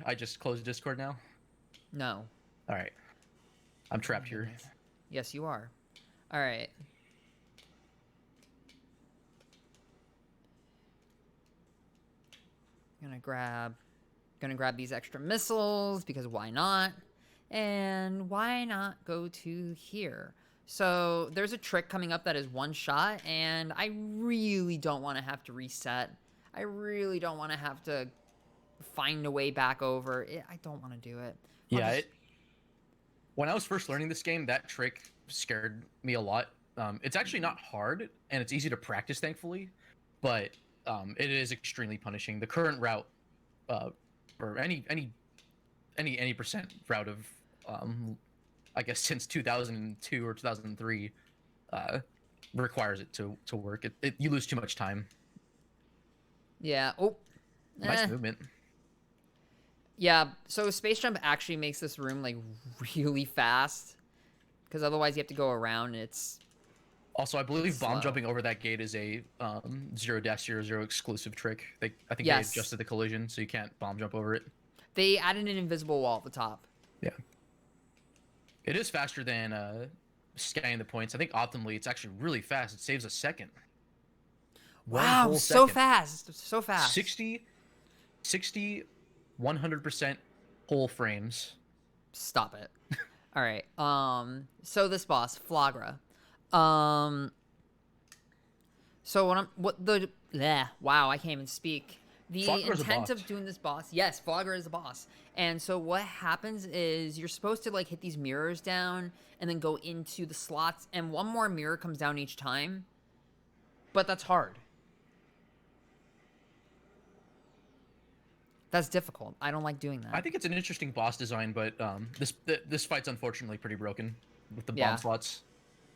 I just closed Discord now? No. All right. I'm trapped here. Goodness. Yes, you are. All right. Gonna grab these extra missiles because why not? And why not go to here? So there's a trick coming up that is one shot, and I really don't want to have to reset. I really don't want to have to find a way back over. I don't want to do it. Yeah, when I was first learning this game, that trick scared me a lot. It's actually not hard, and it's easy to practice, thankfully, but it is extremely punishing. The current route, or any percent route of, I guess since 2002 or 2003, uh, requires it to work. You lose too much time. Yeah. Oh. Nice movement. Yeah, so space jump actually makes this room like really fast, because otherwise you have to go around. And it's also, I believe bomb slow. jumping over that gate is a 0-00 exclusive trick. I think Yes. they adjusted the collision so you can't bomb jump over it. They added an invisible wall at the top. Yeah, it is faster than scanning the points. I think optimally it's actually really fast. It saves a second. Wow, so fast, so fast. 60 100% whole frames. Stop it. All right. So this boss, Flagra. So wow, I can't even speak. The Flagra's intent of doing this boss, yes, Flagra is a boss. And so what happens is you're supposed to like hit these mirrors down and then go into the slots, and one more mirror comes down each time. But that's hard. That's difficult. I don't like doing that. I think it's an interesting boss design, but this fight's unfortunately pretty broken with the bomb slots.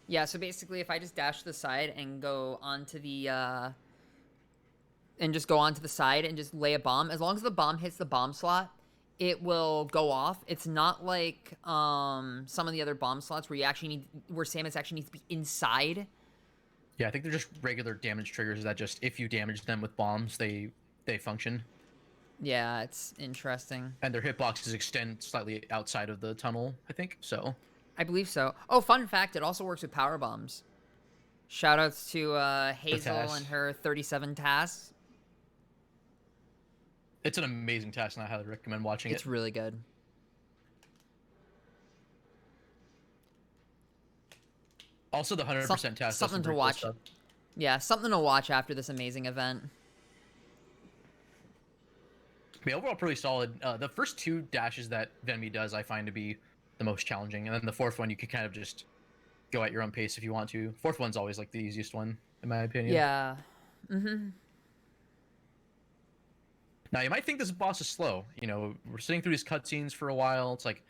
Yeah, so basically if I just dash to the side and go onto the and just go onto the side and just lay a bomb, as long as the bomb hits the bomb slot, it will go off. It's not like some of the other bomb slots where Samus actually needs to be inside. Yeah, I think they're just regular damage triggers that just if you damage them with bombs, they function. Yeah, it's interesting. And their hitboxes extend slightly outside of the tunnel, I think. So I believe so. Oh, fun fact, it also works with power bombs. Shoutouts to Hazel and her 37 tasks. It's an amazing task, and I highly recommend watching it. It's really good. Also, the 100% task. Something to watch. Yeah, something to watch after this amazing event. Yeah, overall pretty solid. The first two dashes that VenMissa does, I find to be the most challenging, and then the fourth one you could kind of just go at your own pace if you want to. Fourth one's always like the easiest one, in my opinion. Yeah. Now you might think this boss is slow. You know, we're sitting through these cutscenes for a while. It's like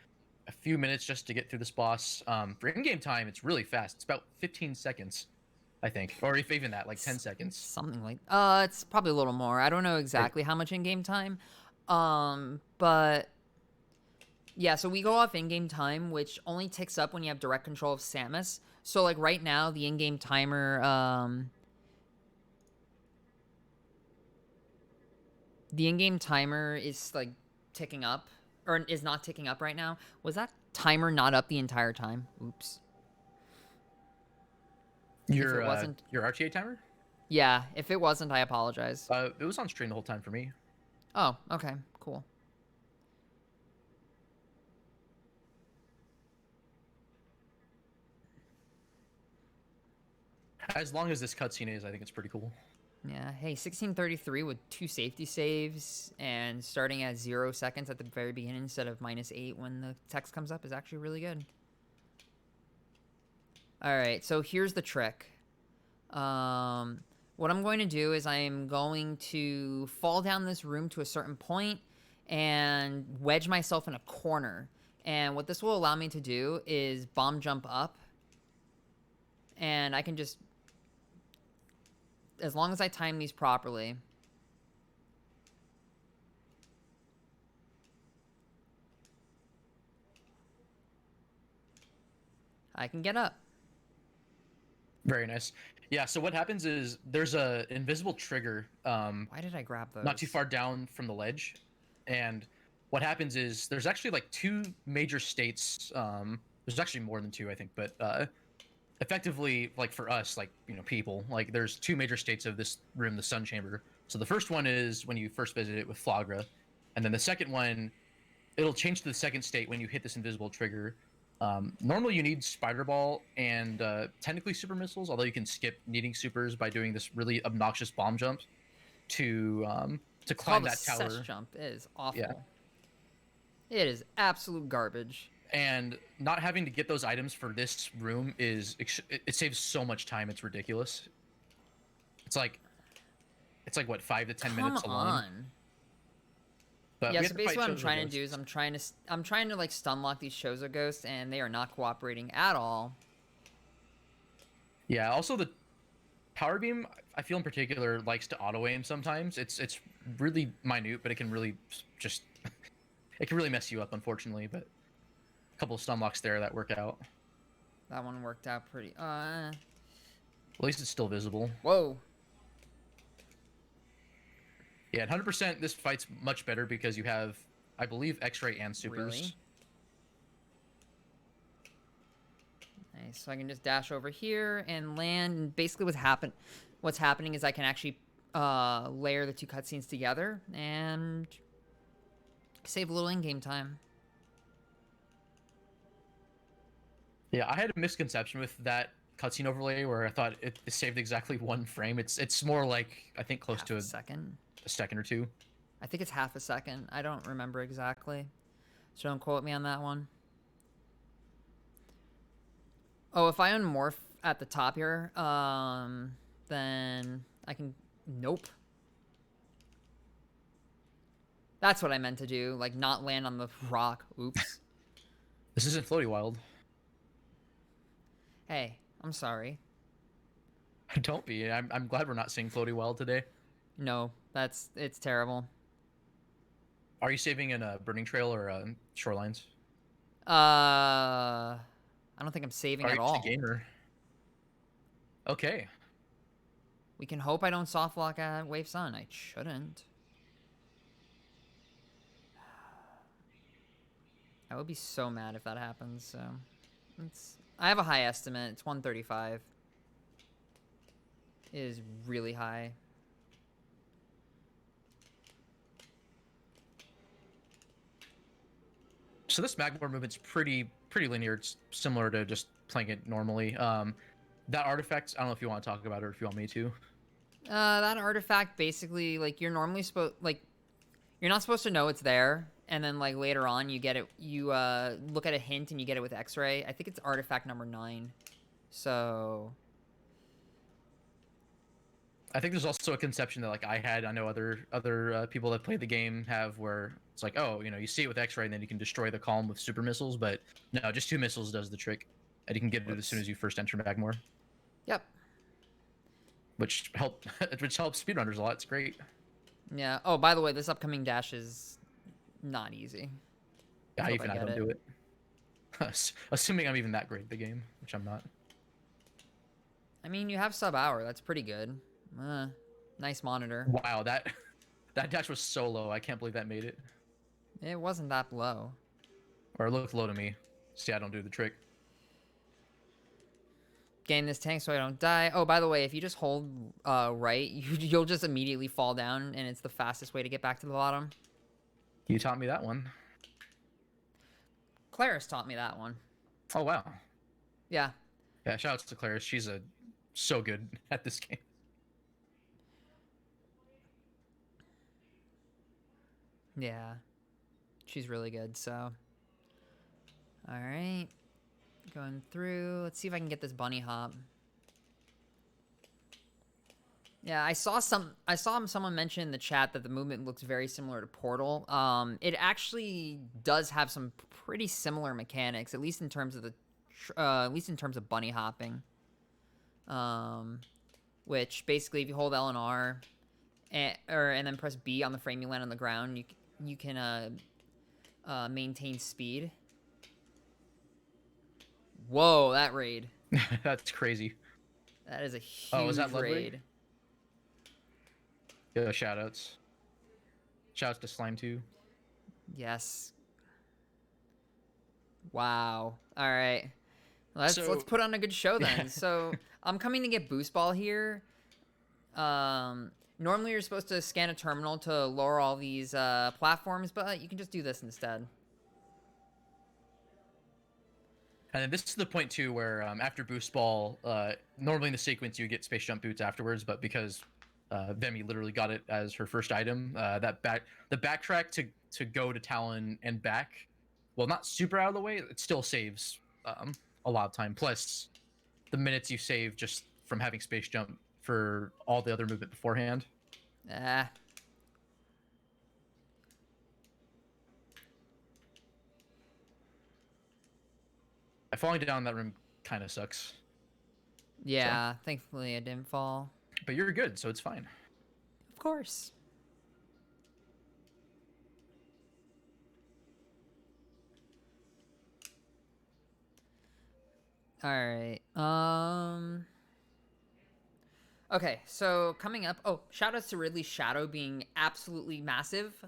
a few minutes just to get through this boss. For in-game time, it's really fast. It's about 15 seconds, I think, or if even that, like 10 seconds. Something like. It's probably a little more. I don't know exactly how much in-game time. But yeah, so we go off in-game time, which only ticks up when you have direct control of Samus. So like right now, the in-game timer, is like ticking up, or is not ticking up right now. Was that timer not up the entire time? Oops. Your RTA timer? Yeah, if it wasn't, I apologize. It was on stream the whole time for me. Oh, okay, cool. As long as this cutscene is, I think it's pretty cool. Yeah, hey, 1633 with 2 safety saves and starting at 0 seconds at the very beginning instead of -8 when the text comes up is actually really good. Alright, so here's the trick. What I'm going to do is I'm going to fall down this room to a certain point and wedge myself in a corner. And what this will allow me to do is bomb jump up. And I can just, as long as I time these properly, I can get up. Very nice. Yeah, so what happens is there's a invisible trigger Why did I grab those? not too far down from the ledge, and what happens is there's actually like two major states. There's actually more than two, I think, but effectively, like for us, like people, like there's two major states of this room, the Sun Chamber. So the first one is when you first visit it with Flagra, and then the second one, it'll change to the second state when you hit this invisible trigger. Normally, you need Spider Ball and technically super missiles, although you can skip needing supers by doing this really obnoxious bomb jump to climb that the tower. jump is awful. Yeah. It is absolute garbage. And not having to get those items for this room it saves so much time. It's ridiculous. It's like what 5 to 10 minutes alone. Come on. But Yeah, so basically what I'm trying to do is I'm trying to like stun lock these Shozo ghosts, and they are not cooperating at all. Yeah, also the power beam, I feel in particular, likes to auto aim sometimes. It's really minute, but it can really just it can really mess you up, unfortunately. But a couple of stun locks there that work out. That one worked out pretty. At least it's still visible. Whoa. Yeah, 100%. This fight's much better because you have, I believe, X-ray and supers. Really? Nice. So I can just dash over here and land. And basically, what's happening is I can actually layer the two cutscenes together and save a little in-game time. Yeah, I had a misconception with that cutscene overlay where I thought it saved exactly 1 frame. It's more like, I think, close to a second. A second or two. I think it's half a second. I don't remember exactly, so don't quote me on that one. Oh, if I unmorph at the top here, then I can... Nope. That's what I meant to do, like not land on the rock. Oops. This isn't Floaty Wild. Hey, I'm sorry. Don't be. I'm glad we're not seeing Floaty Wild today. No, it's terrible. Are you saving in a Burning Trail or Shorelines? I don't think I'm saving at all. Are you a gamer? Okay. We can hope I don't soft lock at Wave Sun. I shouldn't. I would be so mad if that happens. So, I have a high estimate. It's 135. It is really high. So this Magmor movement's pretty linear. It's similar to just playing it normally. That artifact, I don't know if you want to talk about it or if you want me to. That artifact basically, like, you're normally you're not supposed to know it's there, and then like later on you get it. You look at a hint and you get it with X-ray. I think it's artifact number 9. So I think there's also a conception that like I had. I know other people that play the game have, where it's like, oh, you see it with X-ray and then you can destroy the column with super missiles. But no, just 2 missiles does the trick, and you can get it as soon as you first enter Magmor. Yep. Which helps speedrunners a lot. It's great. Yeah. Oh, by the way, this upcoming dash is not easy. Yeah, even I don't do it. Assuming I'm even that great at the game, which I'm not. I mean, you have sub-hour. That's pretty good. Nice monitor. Wow, that dash was so low. I can't believe that made it. It wasn't that low. Or it looked low to me. See, I don't do the trick. Gain this tank so I don't die. Oh, by the way, if you just hold right, you'll just immediately fall down, and it's the fastest way to get back to the bottom. You taught me that one. Claris taught me that one. Oh, wow. Yeah. Yeah, shout out to Claris. She's so good at this game. Yeah. She's really good, so. Alright. Going through. Let's see if I can get this bunny hop. Yeah, I saw someone mention in the chat that the movement looks very similar to Portal. It actually does have some pretty similar mechanics, at least in terms of bunny hopping. Which basically, if you hold L and R, and then press B on the frame you land on the ground, you can maintain speed. Whoa, that raid. That's crazy. That is a huge raid. Yeah, shoutouts. Shoutouts to Slime 2. Yes. Wow. All right. Let's So put on a good show yeah. then. So I'm coming to get boost ball here. Normally you're supposed to scan a terminal to lower all these platforms, but you can just do this instead. And then this is the point too where after boost ball, normally in the sequence you get space jump boots afterwards, but because Vemi literally got it as her first item, the backtrack to go to Talon and back, well, not super out of the way, it still saves a lot of time. Plus, the minutes you save just from having space jump for all the other movement beforehand. Ah. Falling down that room kind of sucks. Yeah, thankfully I didn't fall. But you're good, so it's fine. Of course. All right. Okay, so coming up. Oh, shout outs to Ridley's shadow being absolutely massive.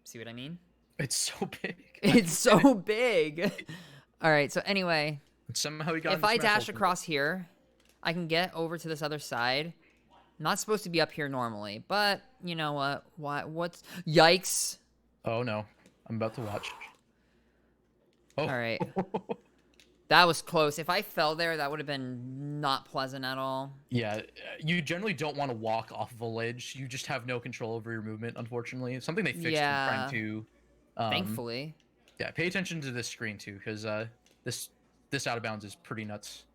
See what I mean? It's so big. It's so big. All right, so anyway, Somehow he got. if I dash across here, I can get over to this other side. Not supposed to be up here normally, but you know what? What's yikes? Oh no, I'm about to watch. Oh. All right. That was close. If I fell there, that would have been not pleasant at all. Yeah, you generally don't want to walk off of a ledge. You just have no control over your movement, unfortunately. It's something they fixed in Prime 2. Thankfully. Yeah, pay attention to this screen too, because this out of bounds is pretty nuts.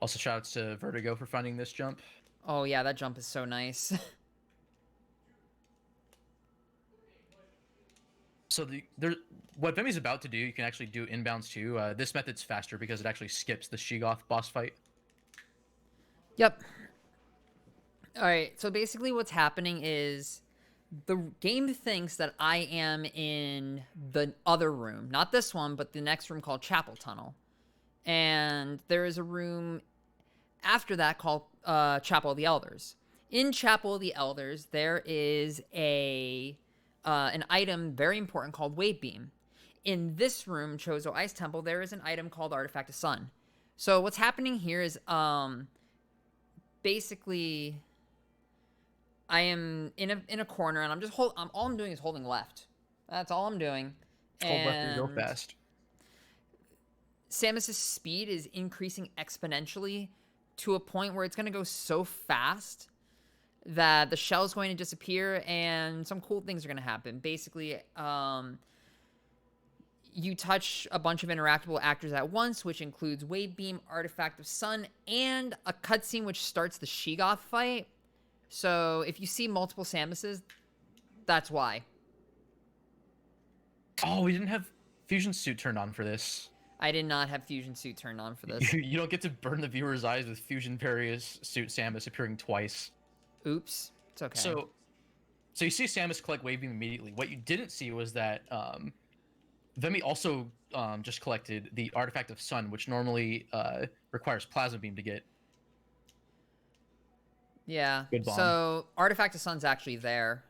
Also, shoutouts to Vertigo for finding this jump. Oh yeah, that jump is so nice. So what Vemi's about to do, you can actually do inbounds too. This method's faster because it actually skips the Sheegoth boss fight. Yep. All right, so basically what's happening is the game thinks that I am in the other room. Not this one, but the next room called Chapel Tunnel. And there is a room after that called Chapel of the Elders. In Chapel of the Elders, there is an item very important called Wave Beam. In this room, Chozo Ice Temple, there is an item called Artifact of Sun. So what's happening here is basically I am in a corner and I'm just all I'm doing is holding left. That's all I'm doing. Hold left and go fast. Samus's speed is increasing exponentially to a point where it's going to go so fast that the shell is going to disappear and some cool things are going to happen. Basically, you touch a bunch of interactable actors at once, which includes Wave Beam, Artifact of Sun, and a cutscene which starts the Sheegoth fight. So if you see multiple Samuses, that's why. Oh, we didn't have Fusion Suit turned on for this. I did not have Fusion Suit turned on for this. You don't get to burn the viewer's eyes with Fusion Various Suit Samus appearing twice. Oops. It's okay. So you see Samus collect Wave Beam immediately. What you didn't see was that Vemi also just collected the Artifact of Sun, which normally requires Plasma Beam to get. Yeah. Good bomb. So Artifact of Sun's actually there.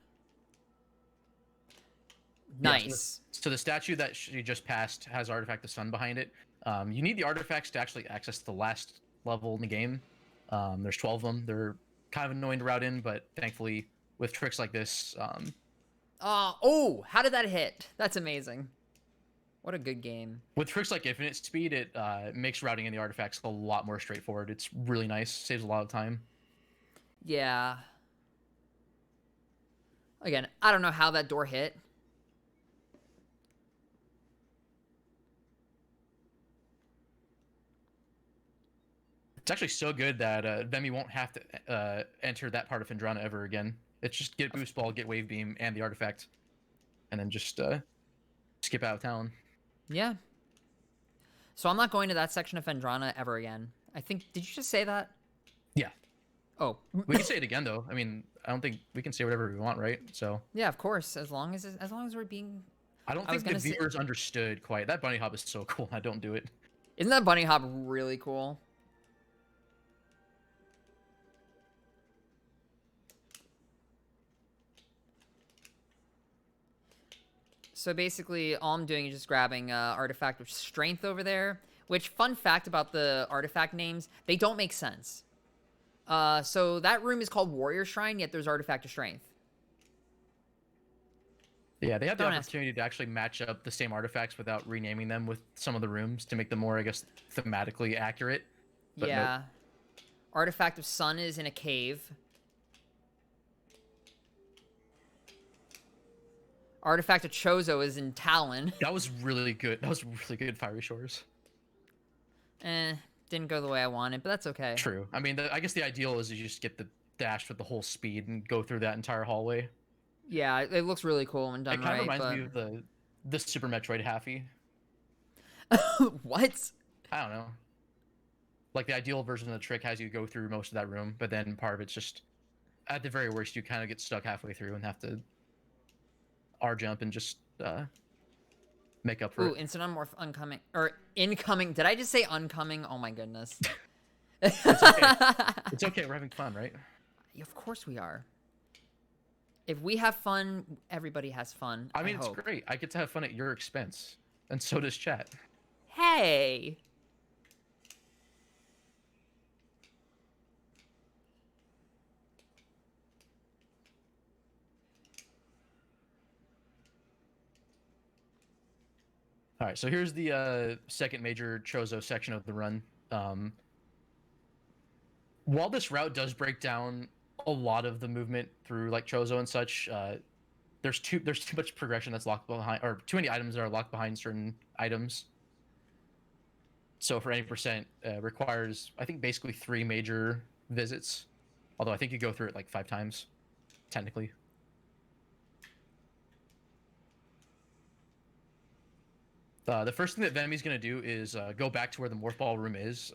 Nice. Yeah, so the statue that she just passed has Artifact of Sun behind it. You need the artifacts to actually access the last level in the game. There's 12 of them. They're kind of annoying to route in, but thankfully with tricks like this... oh, how did that hit? That's amazing. What a good game. With tricks like Infinite Speed, it makes routing in the artifacts a lot more straightforward. It's really nice. Saves a lot of time. Yeah. Again, I don't know how that door hit. It's actually so good that Vemi won't have to enter that part of Phendrana ever again. It's just get Boost Ball, get Wave Beam, and the artifact. And then just skip out of town. Yeah. So I'm not going to that section of Phendrana ever again. I think, did you just say that? Yeah. Oh. We can say it again, though. I mean, I don't think we can say whatever we want, right? So. Yeah, of course. As long as we're being... I don't think the viewers understood quite. That bunny hop is so cool. I don't do it. Isn't that bunny hop really cool? So basically, all I'm doing is just grabbing Artifact of Strength over there. Which, fun fact about the artifact names, they don't make sense. So that room is called Warrior Shrine, yet there's Artifact of Strength. Yeah, they have the Don't ask. opportunity to actually match up the same artifacts without renaming them with some of the rooms to make them more, I guess, thematically accurate. But Yeah. nope. Artifact of Sun is in a cave. Artifact of Chozo is in Talon. That was really good. That was really good, Fiery Shores. Didn't go the way I wanted, but that's okay. True. I mean, I guess the ideal is you just get the dash with the whole speed and go through that entire hallway. Yeah, it looks really cool when done It kind of right, reminds me of the Super Metroid Halfy. What? I don't know. Like the ideal version of the trick has you go through most of that room, but then part of it's just, at the very worst, you kind of get stuck halfway through and have to R jump and just make up for Ooh, it. instant unmorph oncoming or incoming. Did I just say oncoming? Oh my goodness. It's okay. It's okay. We're having fun, right? Of course we are. If we have fun, everybody has fun. I mean, it's hope. great. I get to have fun at your expense, and so does chat. Hey. All right, so here's the second major Chozo section of the run. While this route does break down a lot of the movement through like Chozo and such, there's too much progression that's locked behind, or too many items that are locked behind certain items. So for any percent, requires, I think, basically 3 major visits. Although I think you go through it like 5 times, technically. The first thing that VenMissa's going to do is go back to where the Morph Ball room is.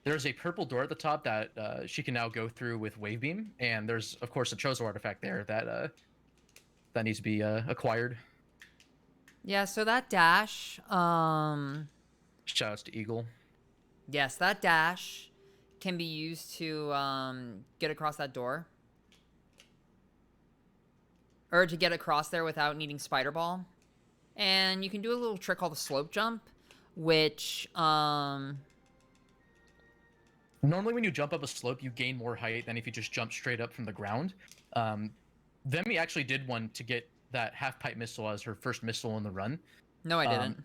There's a purple door at the top that she can now go through with Wave Beam, and there's, of course, a Chozo artifact there that that needs to be acquired. Yeah, so that dash, Shoutouts to Eagle. yes, that dash can be used to get across that door. Or to get across there without needing Spider Ball. And you can do a little trick called the slope jump, which, Normally when you jump up a slope, you gain more height than if you just jump straight up from the ground. Vemi actually did one to get that half-pipe missile as her first missile in the run. no, I didn't.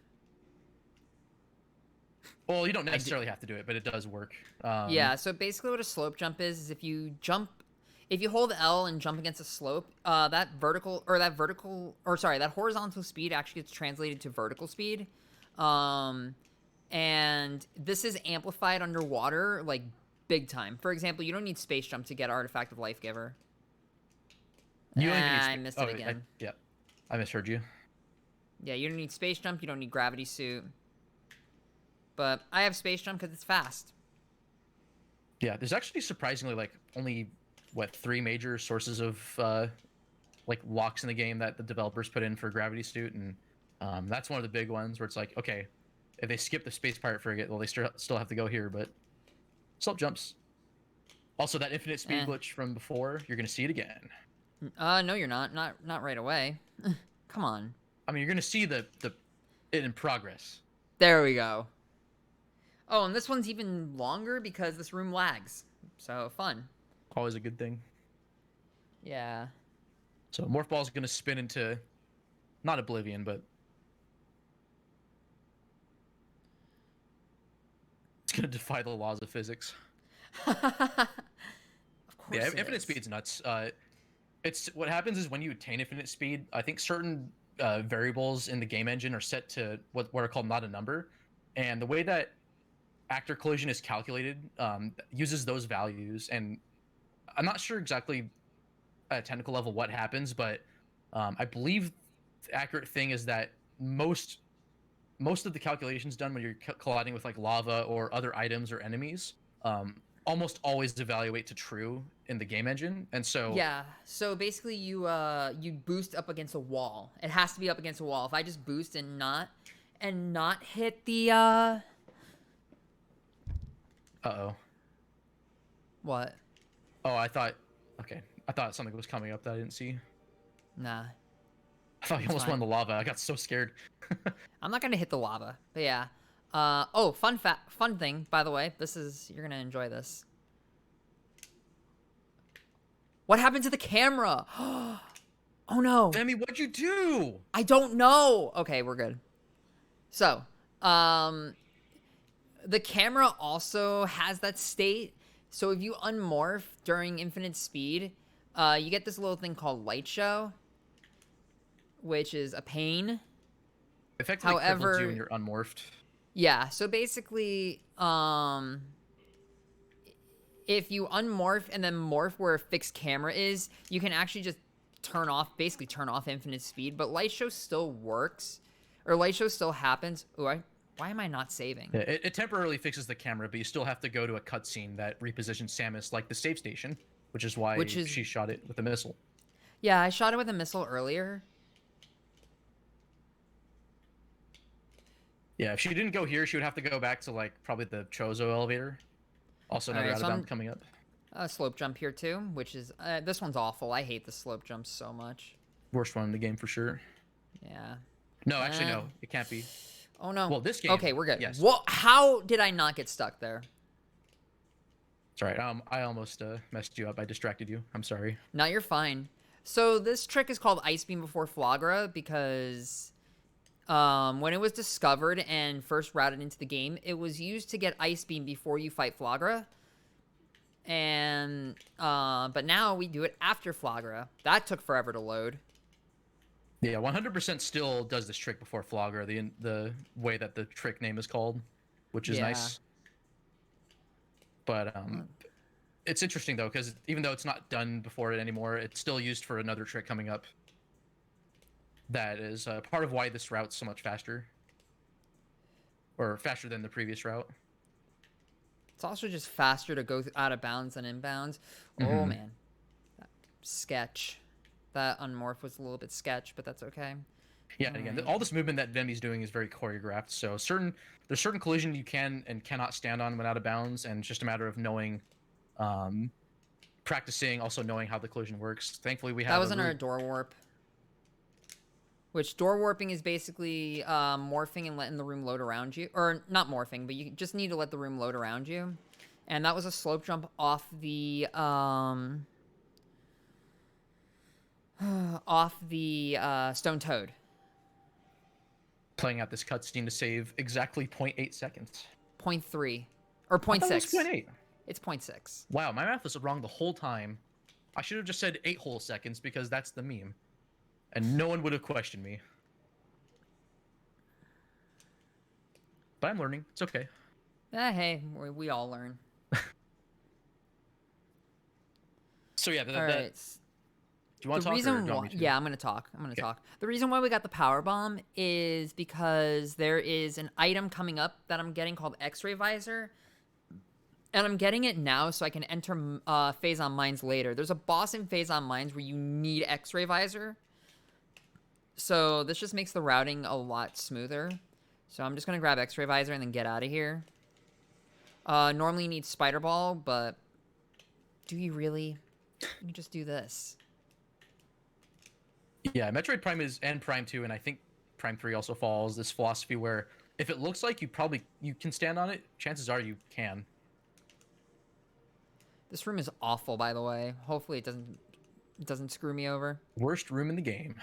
Well, you don't necessarily have to do it, but it does work. Yeah, so basically what a slope jump is if you jump, if you hold L and jump against a slope, that horizontal speed actually gets translated to vertical speed. And this is amplified underwater, like, big time. For example, you don't need space jump to get Artifact of Life Giver. You don't even need I missed it again. Yeah, I misheard you. Yeah, you don't need space jump, you don't need gravity suit. But I have space jump because it's fast. Yeah, there's actually surprisingly like only 3 major sources of like locks in the game that the developers put in for gravity suit, and that's one of the big ones where it's like, okay, if they skip the space pirate frigate, well, they still have to go here, but slope jumps. Also, that infinite speed glitch from before, you're gonna see it again. No, you're not. Not right away. Come on. I mean, you're gonna see it in progress. There we go. Oh, and this one's even longer because this room lags. So, fun. Always a good thing. Yeah. So Morph Ball's gonna spin into, not Oblivion, but it's gonna defy the laws of physics. Of course. Yeah, it infinite is. speed's nuts. It's what happens is when you attain infinite speed, I think certain variables in the game engine are set to what are called not a number, and the way that actor collision is calculated uses those values. And I'm not sure exactly at a technical level what happens, but I believe the accurate thing is that most of the calculations done when you're colliding with like lava or other items or enemies almost always evaluate to true in the game engine. And so Yeah. So basically, you boost up against a wall. It has to be up against a wall. If I just boost and not hit the Uh-oh. What? Oh, I thought something was coming up that I didn't see. Nah. I thought he It's almost fine. went in the lava. I got so scared. I'm not gonna hit the lava, but yeah. Fun thing, by the way. You're gonna enjoy this. What happened to the camera? Oh no. Demi, what'd you do? I don't know. Okay, we're good. So, the camera also has that state. So if you unmorph during infinite speed, you get this little thing called light show, which is a pain. Effectively cripples you However, when you're unmorphed. yeah. So basically, if you unmorph and then morph where a fixed camera is, you can actually just basically turn off infinite speed. But light show still works, or light show still happens. Ooh, why am I not saving? Yeah, it temporarily fixes the camera, but you still have to go to a cutscene that repositions Samus like the save station, which is why she shot it with a missile. Yeah, I shot it with a missile earlier. Yeah, if she didn't go here, she would have to go back to like probably the Chozo elevator. Also, another Alright, so out-of-bound coming up. Slope jump here too, which is this one's awful. I hate the slope jumps so much. Worst one in the game for sure. Yeah. No, actually, no, it can't be. Oh no. Well, this game. Okay, we're good. Yes. What? How did I not get stuck there? It's all right. I almost messed you up. I distracted you. I'm sorry. No, you're fine. So this trick is called Ice Beam before Flagra because when it was discovered and first routed into the game, it was used to get Ice Beam before you fight Flagra. And but now we do it after Flagra. That took forever to load. Yeah, 100% still does this trick before Flogger, the way that the trick name is called, which is nice. But it's interesting though, because even though it's not done before it anymore, it's still used for another trick coming up. That is part of why this route's so much faster, or faster than the previous route. It's also just faster to go out of bounds than inbounds. Oh man, that sketch. That unmorph was a little bit sketch, but that's okay. Yeah, and again, all this movement that VenMissa's doing is very choreographed. So there's certain collision you can and cannot stand on when out of bounds, and it's just a matter of knowing, practicing, also knowing how the collision works. Thankfully, we have. That was under a door warp. Which door warping is basically morphing and letting the room load around you, or not morphing, but you just need to let the room load around you. And that was a slope jump off the Stone Toad. Playing out this cutscene to save exactly 0.8 seconds. 0.3 or 0.6. It was 0.8. It's 0.6. Wow, my math was wrong the whole time. I should have just said 8 whole seconds because that's the meme, and no one would have questioned me. But I'm learning. It's okay. Hey, we all learn. So yeah, All right. Do you want to talk, or do you want me to? Yeah, I'm gonna talk. Talk. The reason why we got the power bomb is because there is an item coming up that I'm getting called X-ray visor, and I'm getting it now so I can enter Phazon Mines later. There's a boss in Phazon Mines where you need X-ray visor, so this just makes the routing a lot smoother. So I'm just gonna grab X-ray visor and then get out of here. Normally you need spider ball, but do you really? You can just do this. Yeah, Metroid Prime and Prime 2, and I think Prime 3 also follows this philosophy where if it looks like you can stand on it, chances are you can. This room is awful, by the way. Hopefully it doesn't screw me over. Worst room in the game.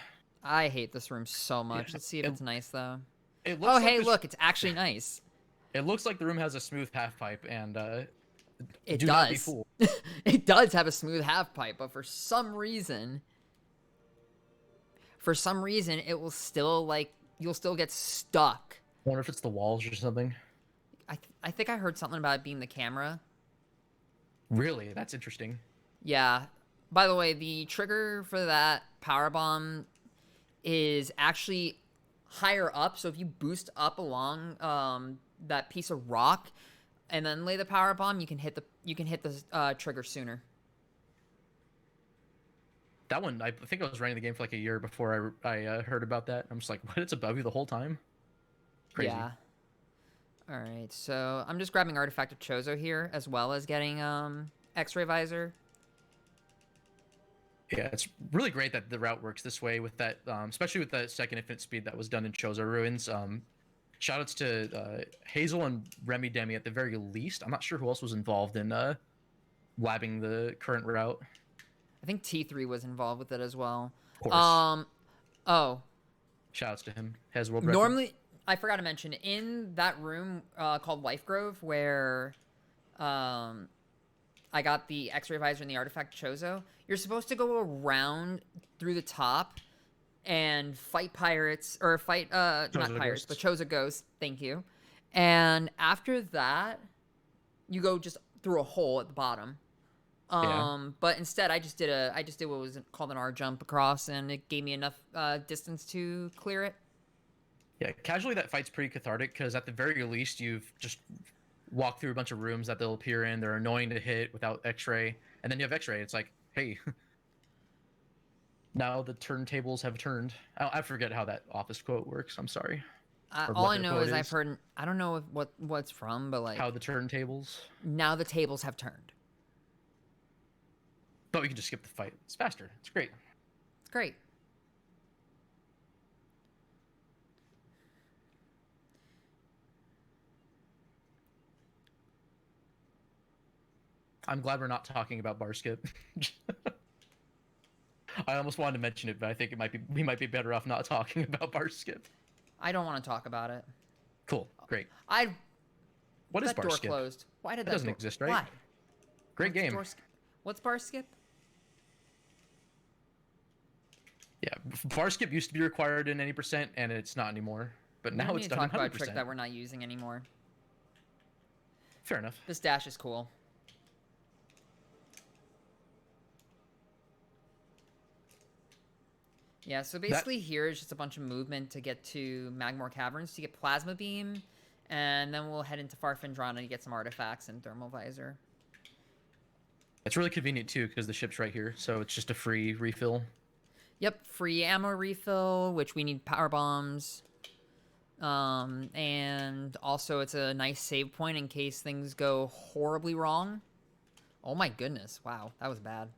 I hate this room so much. Yeah, Let's see if it's nice though. It looks Oh, like hey, look, it's actually nice. It looks like the room has a smooth half pipe, and it do does. not be fooled. It does have a smooth half pipe, but for some reason, it will still you'll still get stuck. I wonder if it's the walls or something. I think I heard something about it being the camera. Really? That's interesting. Yeah. By the way, the trigger for that power bomb is actually higher up. So if you boost up along that piece of rock and then lay the power bomb, you can hit the trigger sooner. That one, I think I was running the game for like a year before I heard about that. I'm just like, what? It's above you the whole time? Crazy. Yeah. All right, so I'm just grabbing Artifact of Chozo here, as well as getting X-ray visor. Yeah, it's really great that the route works this way with that, especially with that second infinite speed that was done in Chozo Ruins. Shoutouts to Hazel and Remy Demi at the very least. I'm not sure who else was involved in labbing the current route. I think T3 was involved with it as well. Of course. Oh, Shoutouts to him. Has world record. normally I forgot to mention in that room called Life Grove where I got the X-ray visor and the artifact Chozo. You're supposed to go around through the top and fight pirates, or fight not pirates, but Chozo ghosts. Thank you. And after that, you go just through a hole at the bottom. But instead, I just did what was called an R jump across, and it gave me enough distance to clear it. Yeah, casually that fight's pretty cathartic because at the very least you've just walked through a bunch of rooms that they'll appear in. They're annoying to hit without X-ray, and then you have X-ray. It's like, hey, now the turntables have turned. I forget how that office quote works. I'm sorry. All I know is I've heard. I don't know what's from, but like how the turntables. Now the tables have turned. But we can just skip the fight. It's faster. It's great. It's great. I'm glad we're not talking about bar skip. I almost wanted to mention it, but I think we might be better off not talking about bar skip. I don't want to talk about it. Cool. Great. What is that bar door skip? Closed. Why did that doesn't door... exist, right? Why? Great game. What's bar skip? Yeah, bar skip used to be required in any percent, and it's not anymore. But now it's done 100%. Talk about a trick that we're not using anymore. Fair enough. This dash is cool. Yeah, so basically here is just a bunch of movement to get to Magmore Caverns to get Plasma Beam, and then we'll head into Farfendrana to get some artifacts and Thermal Visor. It's really convenient too because the ship's right here, so it's just a free refill. Yep, free ammo refill, which we need power bombs. And also it's a nice save point in case things go horribly wrong. Oh my goodness, wow, that was bad.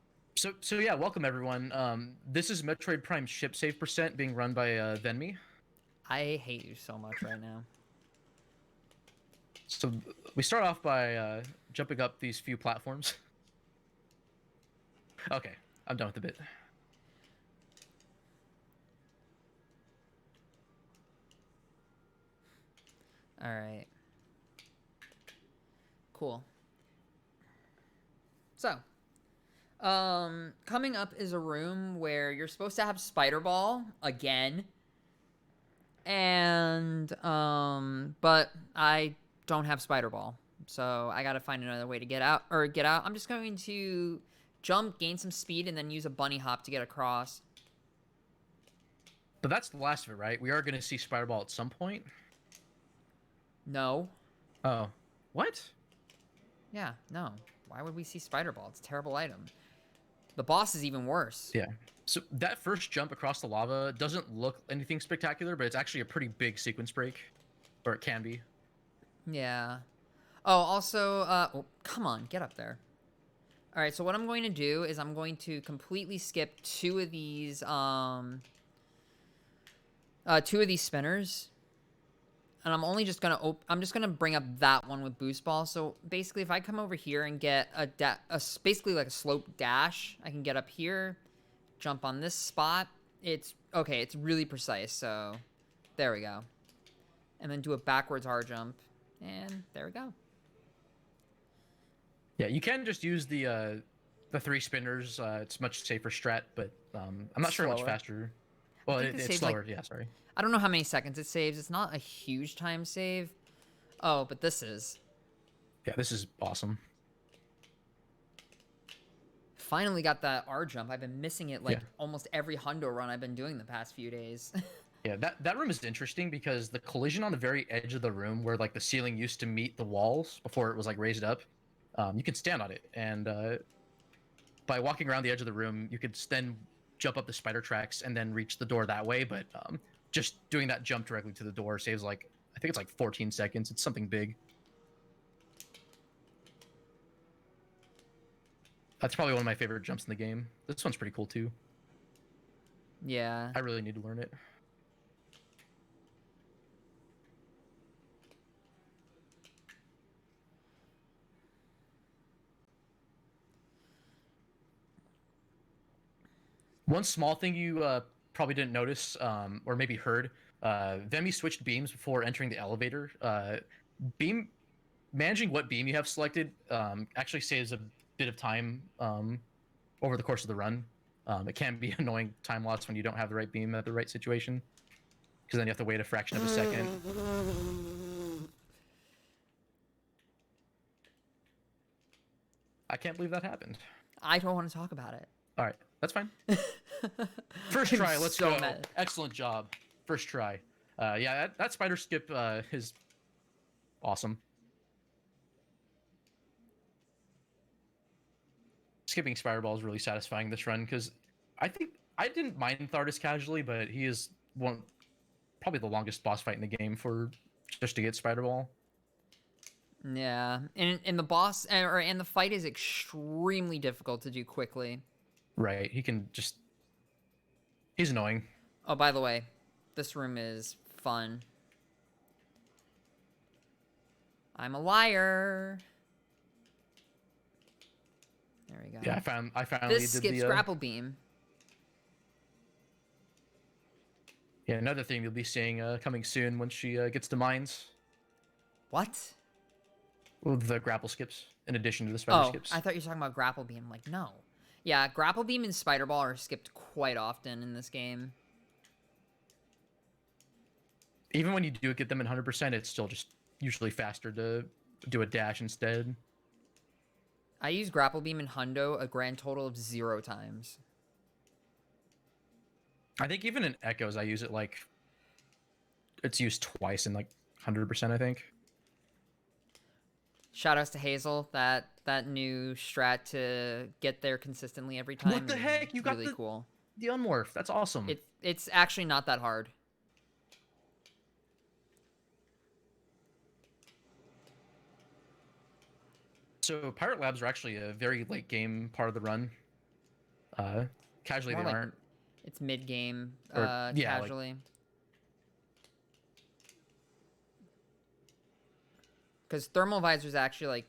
So yeah, welcome everyone. This is Metroid Prime ship save percent being run by VenMissa. I hate you so much right now. So we start off by jumping up these few platforms. Okay, I'm done with the bit. All right. Cool. So, coming up is a room where you're supposed to have Spider Ball again. And, but I don't have Spider Ball. So I gotta find another way to get out. I'm just going to jump, gain some speed, and then use a bunny hop to get across. But that's the last of it, right? We are going to see Spider Ball at some point. No. Oh. What? Yeah, no. Why would we see Spider Ball? It's a terrible item. The boss is even worse. Yeah. So that first jump across the lava doesn't look anything spectacular, but it's actually a pretty big sequence break. Or it can be. Yeah. Oh, also, oh, come on, get up there. All right, so what I'm going to do is I'm going to completely skip two of these spinners. And I'm only just gonna I'm just gonna bring up that one with boost ball. So basically, if I come over here and get basically like a slope dash, I can get up here, jump on this spot. It's okay. It's really precise. So there we go. And then do a backwards R jump, and there we go. Yeah, you can just use the three spinners. It's much safer strat, but I'm not sure how much faster. Well, it's slower. Like, yeah, sorry. I don't know how many seconds it saves. It's not a huge time save. Oh, but this is. Yeah, this is awesome. Finally got that R jump. I've been missing it like almost every hundo run I've been doing the past few days. Yeah, that room is interesting because the collision on the very edge of the room where like the ceiling used to meet the walls before it was like raised up, you can stand on it, and by walking around the edge of the room, you could then jump up the spider tracks and then reach the door that way, but just doing that jump directly to the door saves like, I think it's like 14 seconds. It's something big. That's probably one of my favorite jumps in the game. This one's pretty cool too. Yeah. I really need to learn it. One small thing you probably didn't notice, or maybe heard, Vemi switched beams before entering the elevator. Beam managing what beam you have selected actually saves a bit of time over the course of the run. It can be annoying time loss when you don't have the right beam at the right situation, because then you have to wait a fraction of a second. I can't believe that happened. I don't want to talk about it. All right, that's fine. First try, let's go. Excellent job. First try. Yeah, that spider skip is awesome. Skipping spider ball is really satisfying this run because I think I didn't mind Thardus casually, but he is probably the longest boss fight in the game for just to get spider ball. Yeah, and the boss and the fight is extremely difficult to do quickly. Right, he's annoying. Oh, by the way, this room is fun. I'm a liar. There we go. Yeah, I finally this did skips the grapple beam. Yeah, another thing you'll be seeing coming soon when she gets to mines. What? Well, the grapple skips in addition to the spider skips. I thought you were talking about grapple beam. I'm like, no. Yeah, grapple beam and spider ball are skipped quite often in this game. Even when you do get them in 100%, it's still just usually faster to do a dash instead. I use grapple beam in Hundo a grand total of 0 times. I think even in Echoes, I use it like it's used twice in like 100%, I think. Shoutouts to Hazel, that new strat to get there consistently every time. What the heck? You got really cool. The unmorph. That's awesome. It's actually not that hard. So Pirate Labs are actually a very late game part of the run. Casually, More they like aren't. It's mid game, Yeah, casually. Because thermal visor's actually like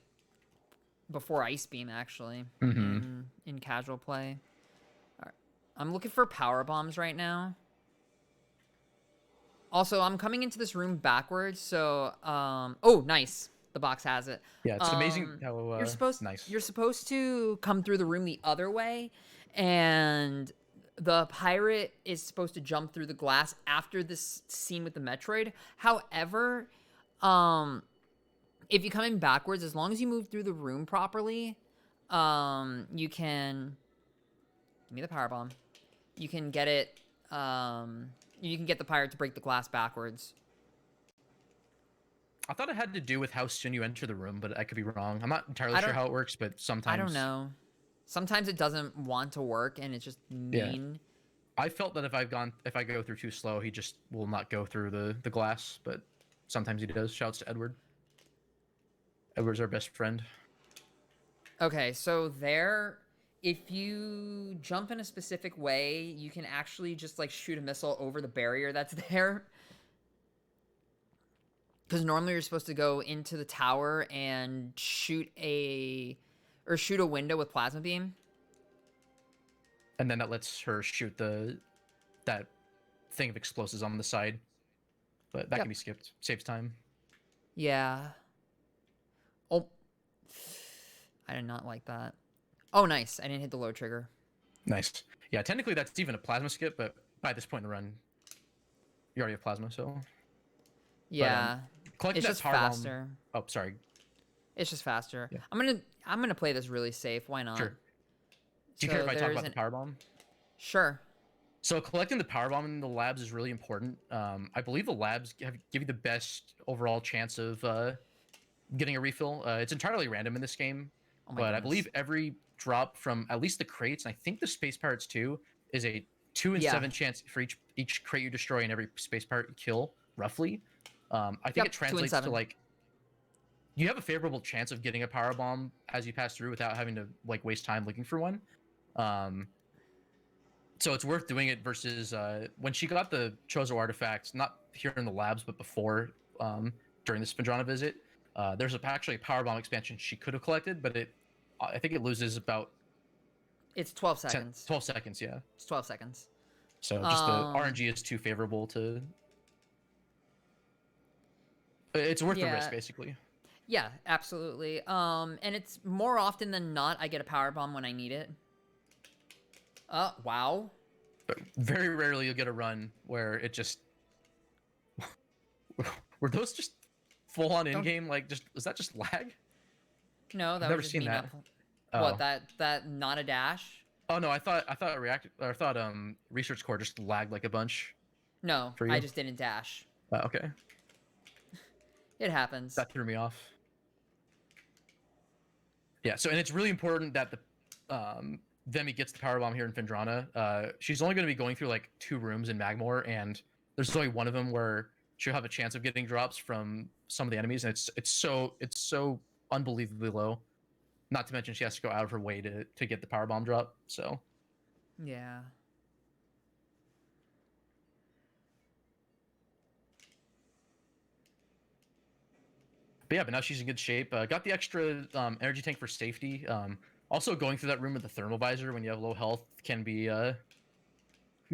before ice beam actually in casual play. All right. I'm looking for power bombs right now. Also, I'm coming into this room backwards, so oh, nice. The box has it. Yeah, it's amazing how You're supposed to come through the room the other way, and the pirate is supposed to jump through the glass after this scene with the Metroid. However, if you come in backwards, as long as you move through the room properly, you can give me the power bomb. You can get it. You can get the pirate to break the glass backwards. I thought it had to do with how soon you enter the room, but I could be wrong. I'm not entirely sure how it works, but sometimes... I don't know. Sometimes it doesn't want to work, and it's just mean. Yeah. I felt that if I go through too slow, he just will not go through the glass, but sometimes he does. Shouts to Edward. Edward's our best friend. Okay, so there, if you jump in a specific way, you can actually just like shoot a missile over the barrier that's there. Because normally you're supposed to go into the tower and shoot a window with plasma beam. And then that lets her shoot that thing of explosives on the side. But that can be skipped. Saves time. Yeah. Oh. I did not like that. Oh, nice. I didn't hit the low trigger. Nice. Yeah, technically that's even a plasma skip, but by this point in the run, you already have plasma, so... Yeah. But, it's just faster. Oh, sorry. It's just faster. Yeah. I'm gonna play this really safe. Why not? Sure. Do you care if I talk about the power bomb? Sure. So collecting the power bomb in the labs is really important. I believe the labs give you the best overall chance of getting a refill. It's entirely random in this game, but I believe every drop from at least the crates, and I think the Space Pirates too, is a 2 in 7 chance for each crate you destroy and every Space Pirate you kill, roughly. I think it translates to like you have a favorable chance of getting a power bomb as you pass through without having to like waste time looking for one. Um, so it's worth doing it versus when she got the Chozo artifacts, not here in the labs, but before during the Spindrana visit. There's actually a power bomb expansion she could have collected, but I think it loses about It's 12 seconds. 12 seconds, yeah. It's 12 seconds. So just the RNG is too favorable to. It's worth the risk, basically. Yeah, absolutely. And it's more often than not, I get a power bomb when I need it. Wow. But very rarely you'll get a run where it just. Were those just full on in game? Like, was that just lag? No, that I've never was just seen me that. What, that not a dash? Oh no, I thought Research Core just lagged like a bunch. No, I just didn't dash. Okay. It happens. That threw me off. Yeah, and it's really important that the Vemi gets the power bomb here in Phendrana. She's only going to be going through like 2 rooms in Magmore, and there's only one of them where she'll have a chance of getting drops from some of the enemies, and it's so unbelievably low. Not to mention she has to go out of her way to get the power bomb drop. So yeah. But now she's in good shape. Got the extra energy tank for safety. Also, going through that room with the thermal visor when you have low health can be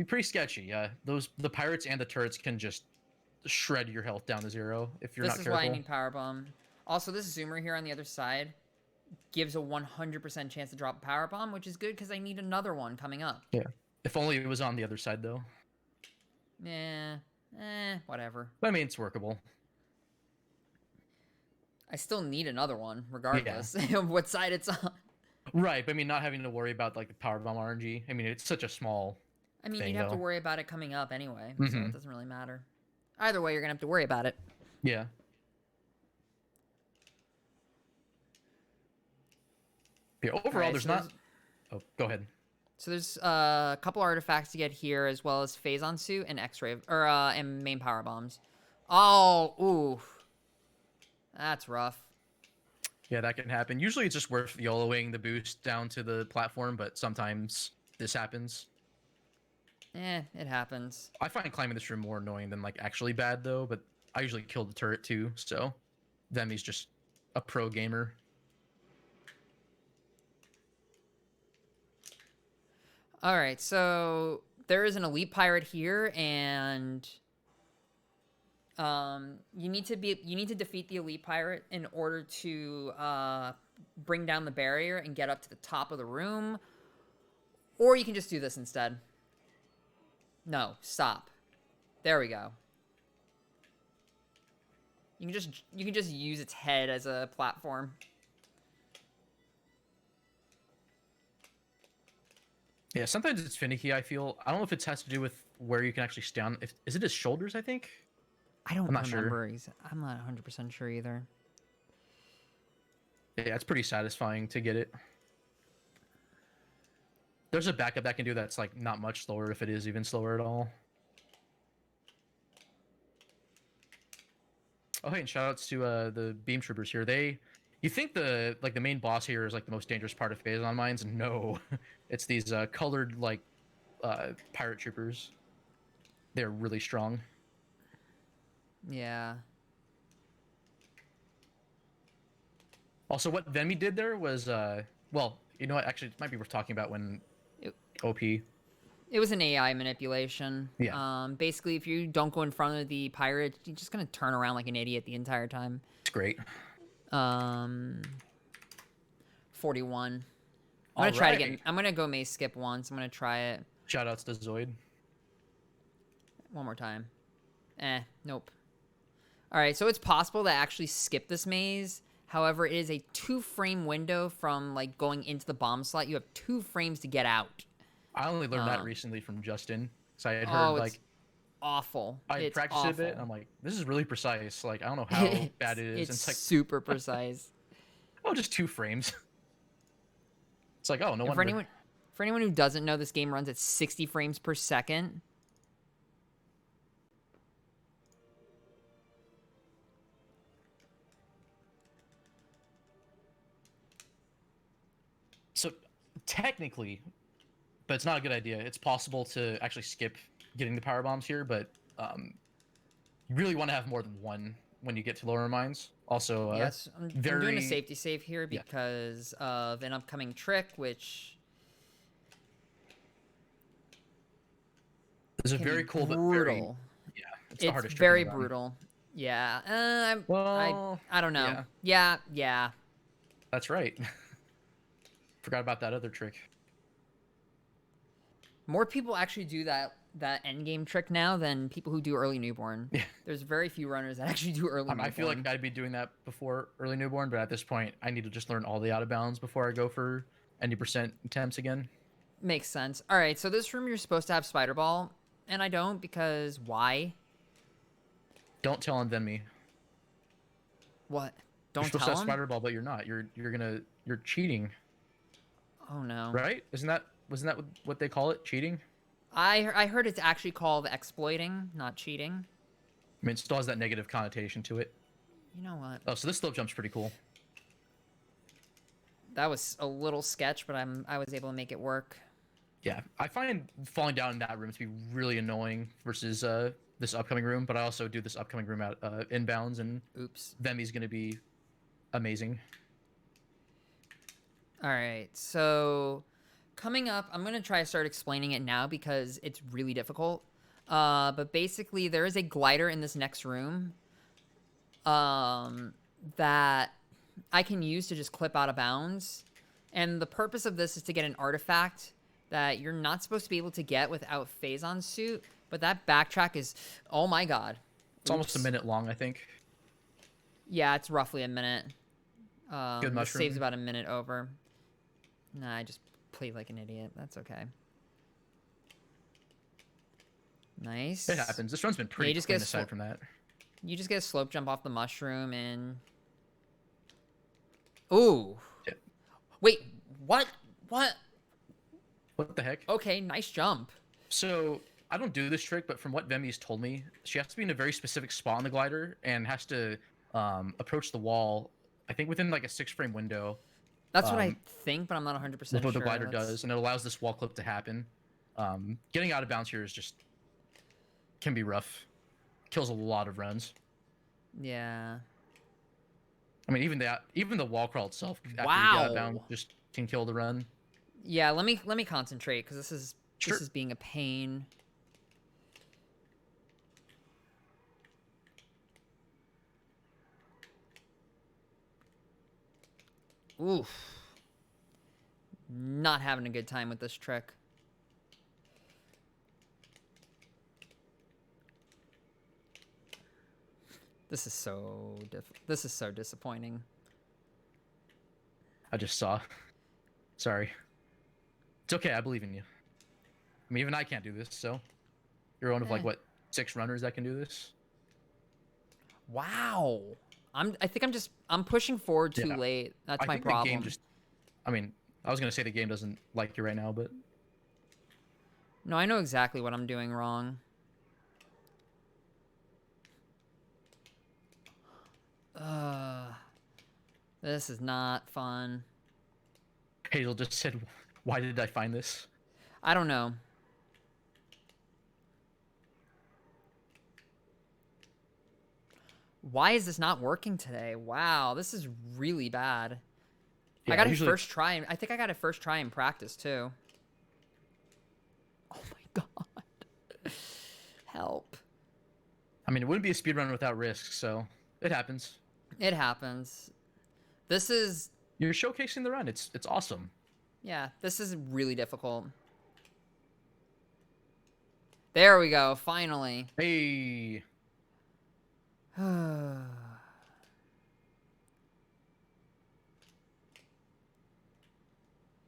pretty sketchy. The pirates and the turrets can just shred your health down to 0 if you're not careful. This is why I need power bomb. Also, this zoomer here on the other side gives a 100% chance to drop a power bomb, which is good because I need another one coming up. Yeah. If only it was on the other side, though. Whatever. But I mean, it's workable. I still need another one, regardless of what side it's on. Right, but I mean, not having to worry about like the power bomb RNG. I mean, it's such a small. You'd have to worry about it coming up anyway, so it doesn't really matter. Either way, you're gonna have to worry about it. Yeah. Yeah. Overall, there's not. Oh, go ahead. So there's a couple artifacts to get here, as well as phazon suit and X-ray, and main power bombs. Oh, ooh. That's rough. Yeah, that can happen. Usually it's just worth YOLOing the boost down to the platform, but sometimes this happens. It happens. I find climbing this room more annoying than like actually bad though, but I usually kill the turret too, so Vemi's just a pro gamer. Alright, so there is an elite pirate here, and you need to defeat the elite pirate in order to bring down the barrier and get up to the top of the room, or you can just do this instead. No, stop. There we go. You can just use its head as a platform. Yeah, sometimes it's finicky. I feel. I don't know if it has to do with where you can actually stand. Is it his shoulders? I think. I'm not remember. Sure. I'm not 100% sure either. Yeah, it's pretty satisfying to get it. There's a backup that can do that's like not much slower, if it is even slower at all. Oh, hey, and shoutouts to the beam troopers here. You think the main boss here is like the most dangerous part of phazon mines? No, it's these colored like pirate troopers. They're really strong. Yeah. Also, what Vemi did there was, well, you know what? Actually, it might be worth talking about when OP. It was an AI manipulation. Yeah. Basically, if you don't go in front of the pirate, you're just gonna turn around like an idiot the entire time. It's great. 41. I'm gonna try it again. I'm gonna go maze skip once. I'm gonna try it. Shoutouts to Zoid. One more time. Nope. All right, so it's possible to actually skip this maze. However, it is a 2-frame window from like going into the bomb slot. You have 2 frames to get out. I only learned that recently from Justin, because I had heard like awful. I practiced it a bit. And I'm like, this is really precise. Like, I don't know how bad it is. It's like super precise. Oh, just 2 frames. It's like, oh, no wonder. For anyone who doesn't know, this game runs at 60 frames per second. technically, but it's not a good idea. It's possible to actually skip getting the power bombs here, but you really want to have more than one when you get to lower mines. Also, Yes, I'm doing a safety save here Yeah. because of an upcoming trick, which there's a can very be cool but very brutal. it's the It's hardest trick in very the run. brutal. Yeah, Well, I don't know. Yeah. that's right. Forgot about that other trick. More people actually do that end game trick now than people who do early newborn. Yeah. There's very few runners that actually do early newborn. I feel like I'd be doing that before early newborn, but at this point, I need to just learn all the out of bounds before I go for any percent attempts again. Makes sense. All right, so this room you're supposed to have spider ball, and I don't because why? Don't tell on VenMissa. What? You're Don't supposed to tell have him. spider ball, but you're not. You're cheating, Oh no. right? Wasn't that what they call it? Cheating? I heard it's actually called exploiting, not cheating. I mean, it still has that negative connotation to it. You know what? Oh, so this slope jump's pretty cool. That was a little sketch, but I was able to make it work. Yeah, I find falling down in that room to be really annoying versus this upcoming room, but I also do this upcoming room at inbounds, and Oops. VenMissa's gonna be amazing. All right, so coming up, I'm gonna try to start explaining it now because it's really difficult. But basically, there is a glider in this next room that I can use to just clip out of bounds. And the purpose of this is to get an artifact that you're not supposed to be able to get without Phazon suit. But that backtrack is, oh my god. It's almost a minute long, I think. Yeah, it's roughly a minute. Good this mushroom. saves about a minute over. Nah, I just played like an idiot. That's okay. Nice. It happens. This run's been pretty just clean get aside from that. You just get a slope jump off the mushroom and... Ooh. Yeah. Wait, what? What? What the heck? Okay, nice jump. So, I don't do this trick, but from what VenMissa's told me, she has to be in a very specific spot on the glider and has to approach the wall, I think within like a 6-frame window. That's what I think, but I'm not 100% sure. That's what the glider does, and it allows this wall clip to happen. Getting out of bounds here is just... can be rough. Kills a lot of runs. Yeah. I mean, even the wall crawl itself, after you get out of bounds, just can kill the run. Yeah, let me concentrate, because this Sure. is being a pain. Oof. Not having a good time with this trick. This is so disappointing. I just saw. Sorry. It's okay, I believe in you. I mean, even I can't do this, so... You're one of, like, what, 6 runners that can do this? Wow. I think I'm pushing forward too Yeah. late. That's I my think problem. the game just... I mean, I was gonna say the game doesn't like you right now, but... No, I know exactly what I'm doing wrong. This is not fun. Hazel just said, why did I find this? I don't know. Why is this not working today? Wow, this is really bad. Yeah, I got usually- it first try. I think I got it first try in practice too. Oh my god. Help. I mean, it wouldn't be a speedrun without risk, so... It happens. It happens. This is... You're showcasing the run. It's awesome. Yeah, this is really difficult. There we go, finally. Hey!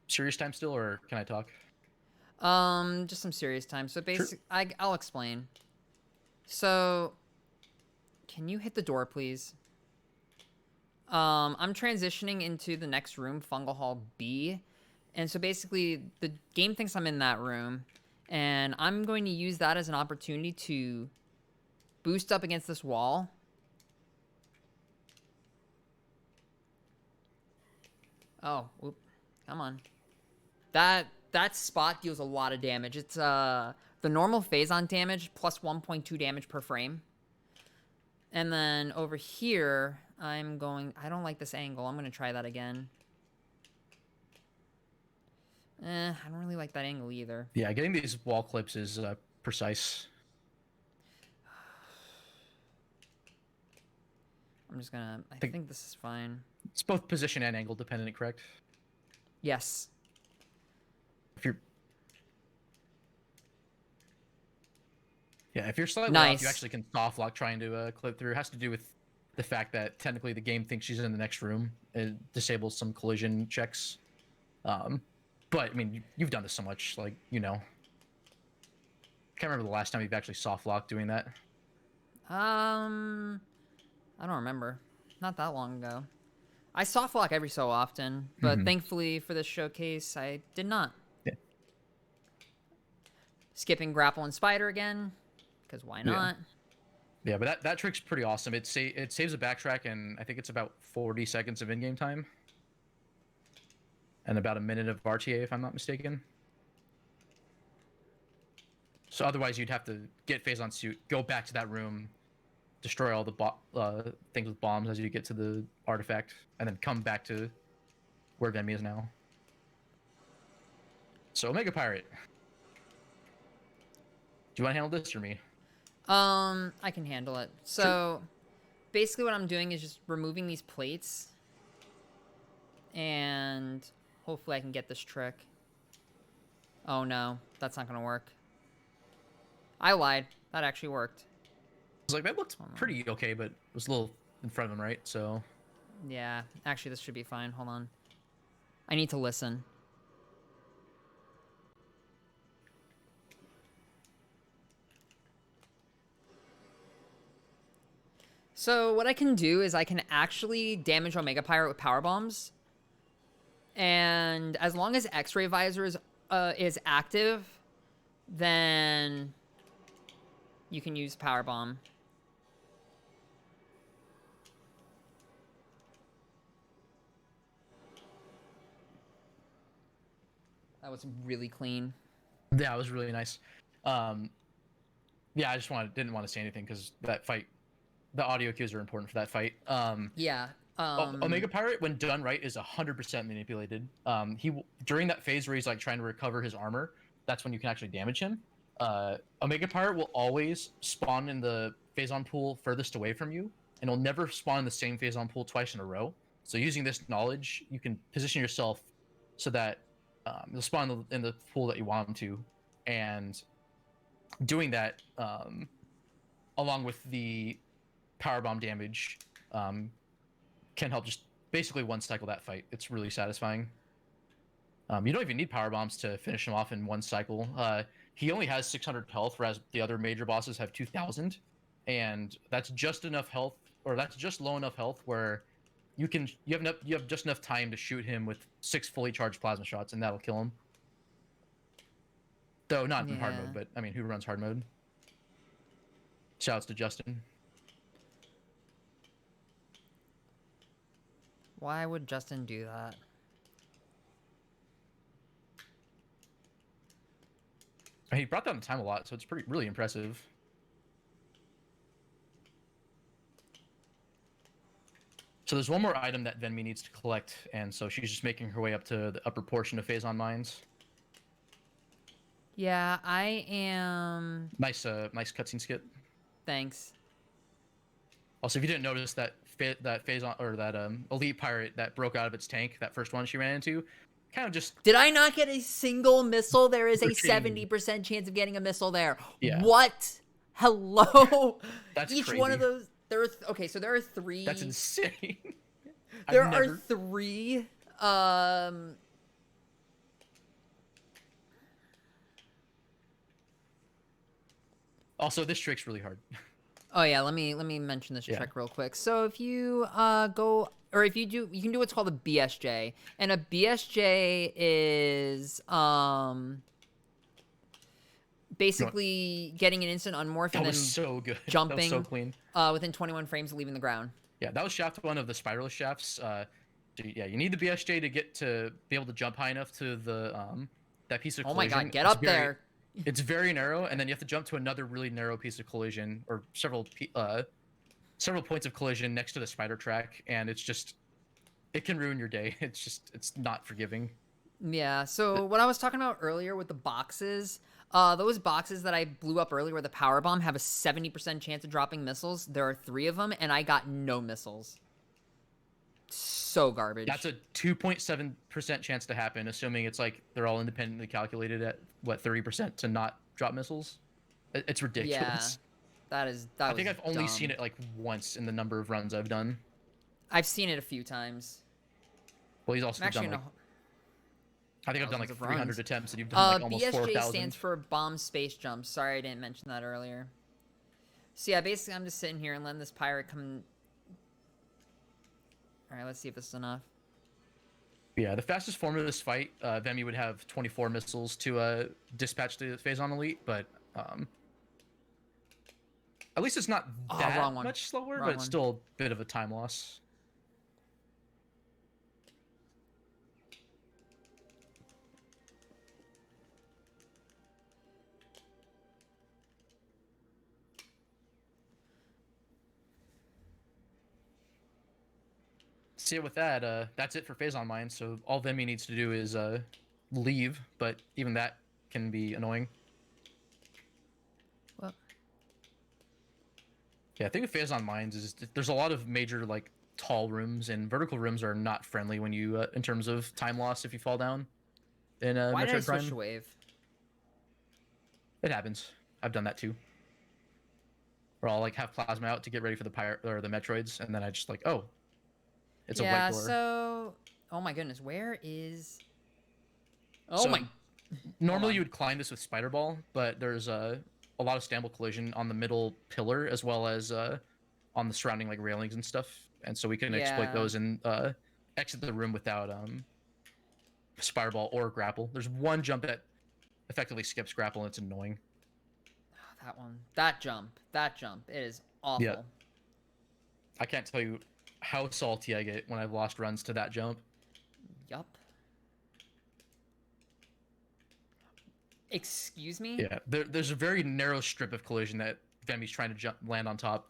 Serious time still, or can I talk? Just some serious time. So basically, I'll explain. So, can you hit the door, please? I'm transitioning into the next room, Fungal Hall B. And so basically, the game thinks I'm in that room. And I'm going to use that as an opportunity to boost up against this wall. Oh, whoop. Come on. That spot deals a lot of damage. It's the normal phase-on damage plus 1.2 damage per frame. And then over here, I don't like this angle. I'm going to try that again. I don't really like that angle either. Yeah, getting these wall clips is precise. I'm just going to... I think this is fine. It's both position and angle dependent, correct? Yes. If you're... Yeah, if you're slightly Nice. off, you actually can soft lock trying to clip through. It has to do with the fact that technically the game thinks she's in the next room. It disables some collision checks. But, I mean, you've done this so much, like, you know. Can't remember the last time you've actually soft locked doing that. I don't remember. Not that long ago. I soft lock every so often, but thankfully for this showcase, I did not. Yeah. Skipping grapple and spider again, because why not? Yeah, but that trick's pretty awesome. It saves a backtrack, and I think it's about 40 seconds of in-game time. And about a minute of RTA, if I'm not mistaken. So otherwise, you'd have to get phase on suit, go back to that room, destroy all the things with bombs as you get to the artifact, and then come back to where VenMissa is now. So Omega Pirate, do you want to handle this or me? I can handle it. So, Sure. Basically what I'm doing is just removing these plates. And hopefully I can get this trick. Oh no, that's not gonna work. I lied. That actually worked. I was like, that looked pretty okay, but it was a little in front of him, right? So... Yeah, actually this should be fine. Hold on. I need to listen. So what I can do is I can actually damage Omega Pirate with power bombs. And as long as X-ray visor is active, then you can use power bomb. That was really clean. Yeah, it was really nice. Yeah, I just didn't want to say anything because that fight, the audio cues are important for that fight. Yeah. Omega Pirate, when done right, is 100% manipulated. During that phase where he's like trying to recover his armor, that's when you can actually damage him. Omega Pirate will always spawn in the phase-on pool furthest away from you, and will never spawn in the same phase-on pool twice in a row. So using this knowledge, you can position yourself so that you'll spawn in the pool that you want him to, and doing that along with the powerbomb damage can help just basically one cycle that fight. It's really satisfying. You don't even need power bombs to finish him off in one cycle. He only has 600 health, whereas the other major bosses have 2,000, and that's just enough health, or that's just low enough health where you have just enough time to shoot him with 6 fully charged plasma shots, and that'll kill him. Though not in hard mode, but I mean, who runs hard mode? Shouts to Justin. Why would Justin do that? He brought down the time a lot, so it's really impressive. So there's one more item that VenMissa needs to collect, and so she's just making her way up to the upper portion of phase-on mines. Yeah, I am... Nice cutscene skip. Thanks. Also, if you didn't notice that phase-on, or that elite pirate that broke out of its tank, that first one she ran into, kind of just... Did I not get a single missile? There is a 70% chance of getting a missile there. Yeah. What? Hello? That's Each crazy. one of those... Okay, so there are 3... That's insane. There are 3... Also, this trick's really hard. Oh yeah, let me mention this trick real quick. So if you go, or if you do, you can do what's called a BSJ, and a BSJ is basically getting an instant unmorph and then so good. jumping that was so clean. Within 21 frames of leaving the ground. Yeah, that was shaft 1 of the spiralist shafts. So, yeah, you need the BSJ to be able to jump high enough to the that piece of Oh my collision. god, get It's up very, there. it's very narrow, and then you have to jump to another really narrow piece of collision, or several points of collision next to the spider track, and it's just it can ruin your day. It's not forgiving. Yeah, so what I was talking about earlier with the boxes, those boxes that I blew up earlier with the power bomb have a 70% chance of dropping missiles. There are 3 of them, and I got no missiles. So garbage. That's a 2.7% chance to happen, assuming it's like they're all independently calculated at what 30% to not drop missiles. It's ridiculous. Yeah, I think I've only dumb. seen it like once in the number of runs I've done. I've seen it a few times. Well, he's also I'm actually done like gonna I think I've done like thousands of 300 runs. attempts, and you've done like almost BSJ 4,000. stands for bomb space jump. Sorry, I didn't mention that earlier. So yeah, basically I'm just sitting here and letting this pirate come. All right, let's see if this is enough. Yeah, the fastest form of this fight, Vemi would have 24 missiles to dispatch the Phazon Elite, but at least it's not that wrong one. much slower, Wrong but it's one. still a bit of a time loss. So yeah, with that, that's it for Phazon Mine. So all Vemi needs to do is leave, but even that can be annoying. Well, Yeah, I think with Phazon Mines is there's a lot of major like tall rooms, and vertical rooms are not friendly when you in terms of time loss if you fall down in why did I Metroid switch Prime. to wave? It happens. I've done that too. Where I'll like have plasma out to get ready for the pirate or the Metroids, and then I just like, oh, it's a white door. So, oh my goodness, where is? Oh So, my. Normally you would climb this with Spider Ball, but there's a lot of stable collision on the middle pillar as well as on the surrounding like railings and stuff, and so we can exploit Yeah. those and exit the room without Spider Ball or grapple. There's one jump that effectively skips grapple, and it's annoying. Oh, that one. That jump. It is awful. Yeah. I can't tell you how salty I get when I've lost runs to that jump. Yup. Excuse me? Yeah, there's a very narrow strip of collision that Vemi's trying to land on top.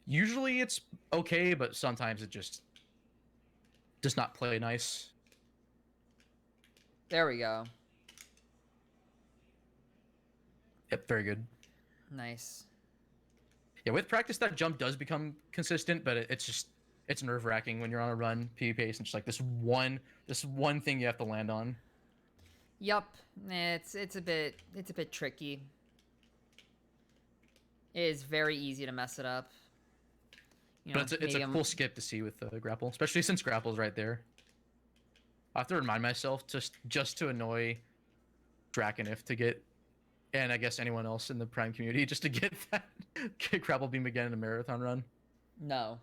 Usually it's okay, but sometimes it just does not play nice. There we go. Yep, very good. Nice. Yeah, with practice that jump does become consistent, but it's nerve-wracking when you're on a run PvP pace and just like this one thing you have to land on. Yup. It's a bit tricky. It is very easy to mess it up. You know, But it's a cool skip to see with the grapple, especially since grapple's right there. I have to remind myself just to annoy Draconif to get, and I guess anyone else in the Prime community, just to get that get grapple beam again in a marathon run. No.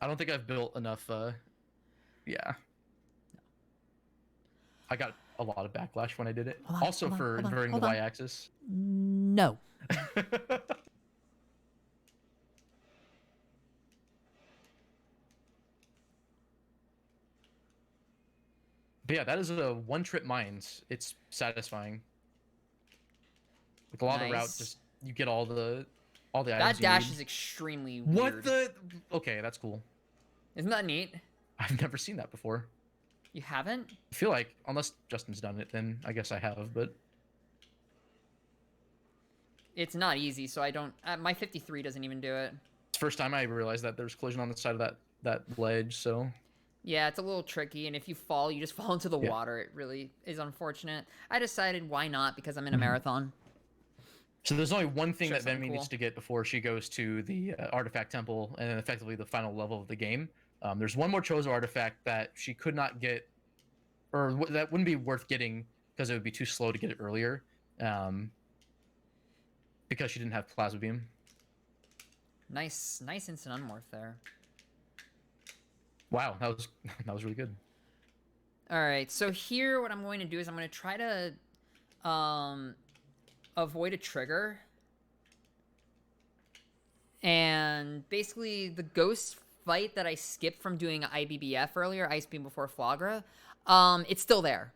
I don't think I've built enough. Yeah. I got a lot of backlash when I did it. Also for inverting the y-axis. No. But yeah, that is a one-trip mines. It's satisfying. Like a lot of the routes, just you get all the items. That dash you need. is extremely What weird. the? Okay, that's cool. Isn't that neat? I've never seen that before. You haven't? I feel like unless Justin's done it, then I guess I have. But It's not easy, so I don't. My 53 doesn't even do it. it's the first time I realized that there's collision on the side of that ledge. So Yeah, it's a little tricky, and if you fall, you just fall into the water. It really is unfortunate. I decided why not, because I'm in a marathon. So there's only one thing Sure, that Venmi something needs to get before she goes to the artifact temple and then effectively the final level of the game. There's one more Chozo artifact that she could not get, or that wouldn't be worth getting because it would be too slow to get it earlier, because she didn't have Plasma Beam. Nice instant unmorph there. Wow, that was really good. All right, so here what I'm going to do is I'm going to try to avoid a trigger. And basically the ghost fight that I skipped from doing IBBF earlier, Ice Beam Before Flagra, it's still there.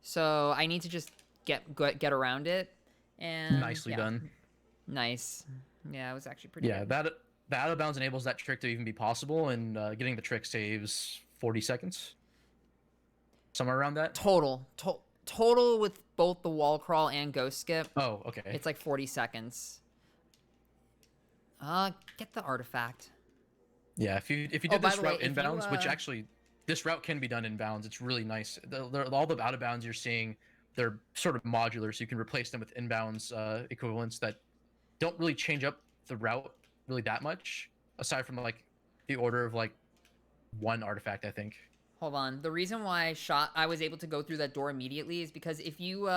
So I need to just get around it. And Nicely done. Nice. Yeah, it was actually pretty Yeah, good. that the out of bounds enables that trick to even be possible, and getting the trick saves 40 seconds, somewhere around that. Total with both the wall crawl and ghost skip. Oh, okay. It's like 40 seconds. Get the artifact. Yeah, if you did this route way, inbounds, which actually this route can be done inbounds, it's really nice. All the out of bounds you're seeing, they're sort of modular, so you can replace them with inbounds equivalents that don't really change up the route really that much, aside from like the order of like one artifact, I think. Hold on. The reason why I was able to go through that door immediately is because if you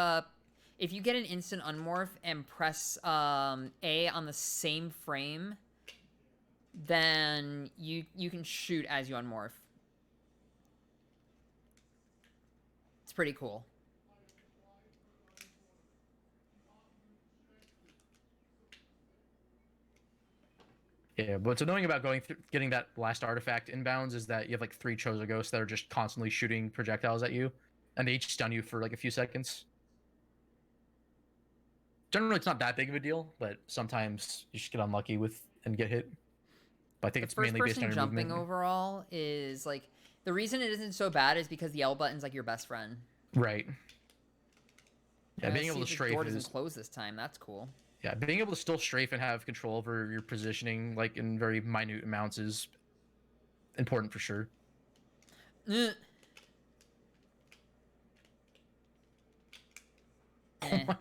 get an instant unmorph and press A on the same frame, then you can shoot as you unmorph. It's pretty cool. Yeah, but what's annoying about getting that last artifact inbounds is that you have like 3 Chozo Ghosts that are just constantly shooting projectiles at you, and they each stun you for like a few seconds. Generally, it's not that big of a deal, but sometimes you just get unlucky and get hit. But I think it's mainly based on your jumping movement. overall is like the reason it isn't so bad is because the L button's like your best friend. Right. Yeah, being able to strafe the door doesn't close this time. That's cool. Yeah, being able to still strafe and have control over your positioning, like in very minute amounts, is important for sure. Eh. Oh my God.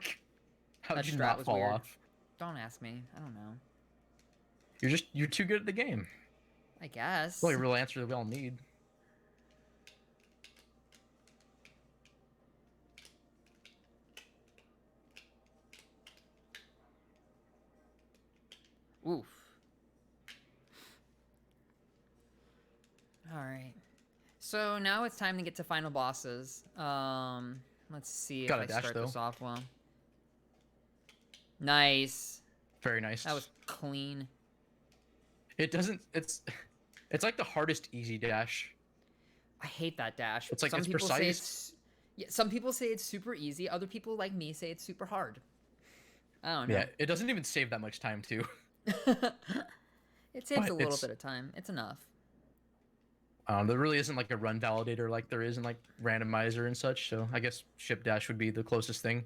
How did you not fall off? Don't ask me. I don't know. You're too good at the game. I guess. Well, a real answer that we all need. Oof. Alright. So now it's time to get to final bosses. Let's see if I start this off well. Nice. Very nice. That was clean. It doesn't... It's like the hardest easy dash. I hate that dash. It's like it's precise. Some people say it's super easy. Other people like me say it's super hard. I don't know. Yeah, it doesn't even save that much time too. It saves a little bit of time. It's enough. There really isn't like a run validator like there is in like randomizer and such, so I guess ship dash would be the closest thing.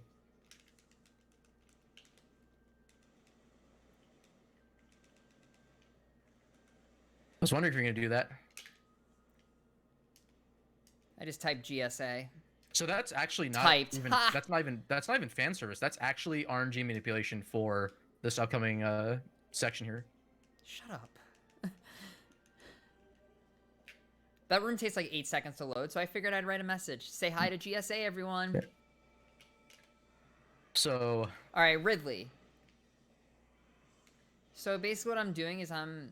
I was wondering if you're gonna do that. I just typed GSA. So that's actually not even that's not even fan service. That's actually RNG manipulation for this upcoming section here. Shut up. That room takes like 8 seconds to load, so I figured I'd write a message. Say hi to GSA, everyone. Yeah. So... Alright, Ridley. So basically what I'm doing is I'm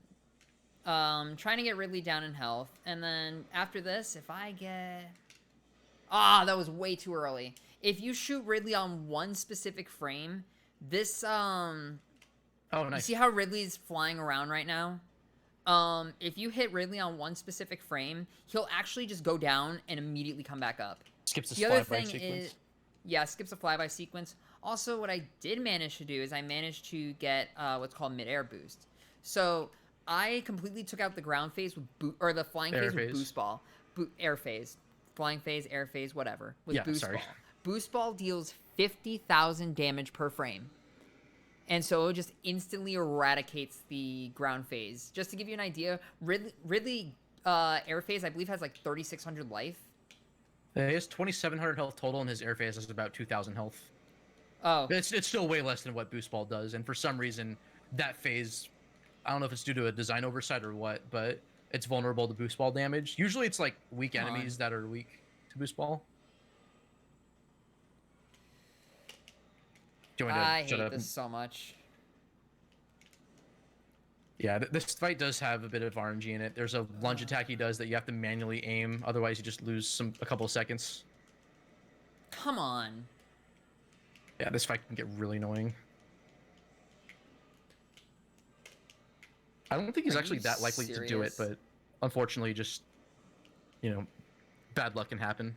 trying to get Ridley down in health, and then after this, if I get... that was way too early. If you shoot Ridley on one specific frame, this, Oh, nice. You see how Ridley's flying around right now? If you hit Ridley on one specific frame, he'll actually just go down and immediately come back up. Skips the other thing is, yeah, skips a flyby sequence. Also, what I did manage to do is I managed to get what's called mid-air boost. So I completely took out the ground phase with the flying phase with boost ball, air phase, flying phase, air phase, whatever with boost ball. Boost ball deals 50,000 damage per frame. And so it just instantly eradicates the ground phase. Just to give you an idea, Ridley air phase, I believe, has like 3,600 life. He has 2,700 health total, and his air phase has about 2,000 health. Oh. It's still way less than what Boost Ball does, and for some reason, that phase, I don't know if it's due to a design oversight or what, but it's vulnerable to Boost Ball damage. Usually it's like weak enemies that are weak to Boost Ball. I hate this so much. Yeah, this fight does have a bit of RNG in it. There's a lunge attack he does that you have to manually aim, otherwise you just lose a couple of seconds. Come on. Yeah, this fight can get really annoying. I don't think he's Are actually you that likely to do it, serious? but unfortunately, just bad luck can happen.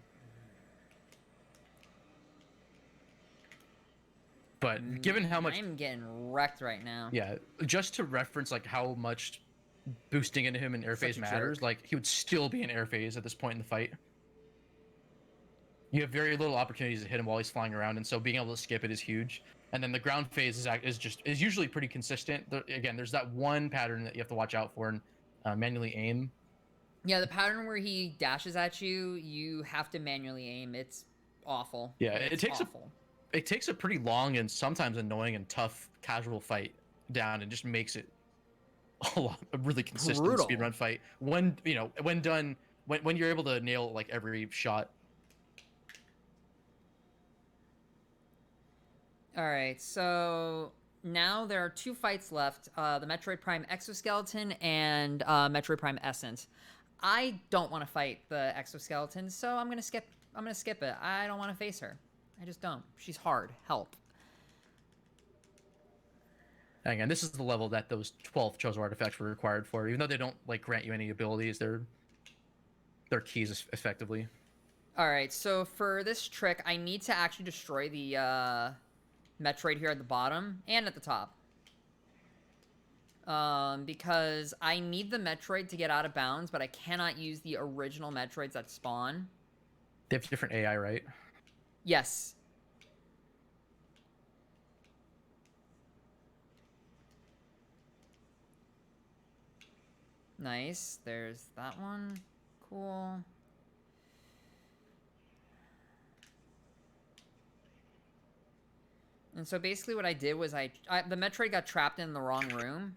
But given how much, I'm getting wrecked right now. yeah, just to reference like how much boosting into him in air Such phase a matters, jerk. like he would still be in air phase at this point in the fight. You have very little opportunities to hit him while he's flying around, and so being able to skip it is huge. And then the ground phase is usually pretty consistent. Again, there's that one pattern that you have to watch out for and manually aim. Yeah, the pattern where he dashes at you, you have to manually aim. It's awful. Yeah, It's awful. it takes a pretty long and sometimes annoying and tough casual fight down, and just makes it a really consistent Brutal. speedrun fight when when done when you're able to nail like every shot. All right, so now there are 2 fights left: the Metroid Prime Exoskeleton and Metroid Prime Essence. I don't want to fight the Exoskeleton, so I'm gonna skip. I'm gonna skip it. I don't want to face her. I just don't. She's hard. Help. And again, this is the level that those 12 Chozo artifacts were required for. Even though they don't like grant you any abilities, they're keys effectively. All right, so for this trick, I need to actually destroy the Metroid here at the bottom and at the top. Because I need the Metroid to get out of bounds, but I cannot use the original Metroids that spawn. They have different AI, right? Yes. Nice. There's that one. Cool. And so basically what I did was the Metroid got trapped in the wrong room.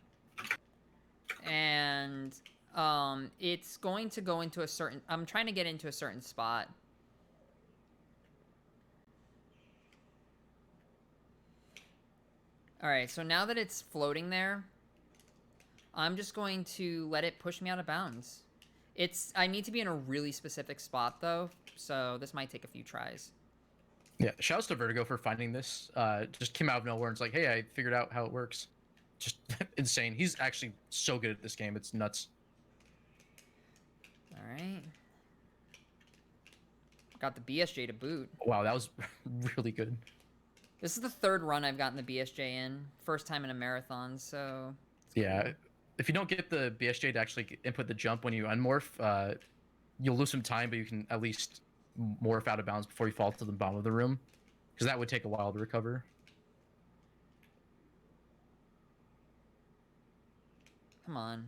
And it's going to go into a certain... I'm trying to get into a certain spot. Alright, so now that it's floating there, I'm just going to let it push me out of bounds. I need to be in a really specific spot, though, so this might take a few tries. Yeah, shouts to Vertigo for finding this. Just came out of nowhere and it's like, hey, I figured out how it works. Just insane. He's actually so good at this game. It's nuts. Alright. Got the BSJ to boot. Wow, that was really good. This is the 3rd run I've gotten the BSJ in. First time in a marathon, so... Yeah, if you don't get the BSJ to actually input the jump when you unmorph, you'll lose some time, but you can at least morph out of bounds before you fall to the bottom of the room, because that would take a while to recover. Come on.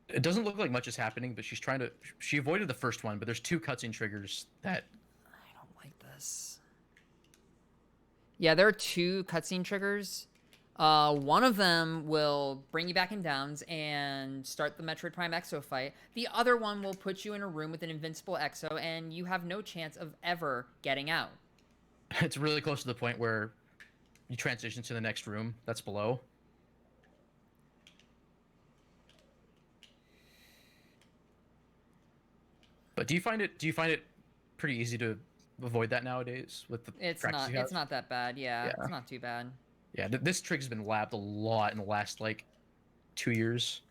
It doesn't look like much is happening, but she avoided the first one, but there's 2 cutscene triggers that... I don't like this. Yeah, there are 2 cutscene triggers. One of them will bring you back in downs and start the Metroid Prime Exo fight. The other one will put you in a room with an invincible Exo, and you have no chance of ever getting out. It's really close to the point where you transition to the next room that's below. But do you find it pretty easy to avoid that nowadays with the practice you have? It's not that bad. Yeah, it's not too bad. Yeah, this trick's been labbed a lot in the last like 2 years.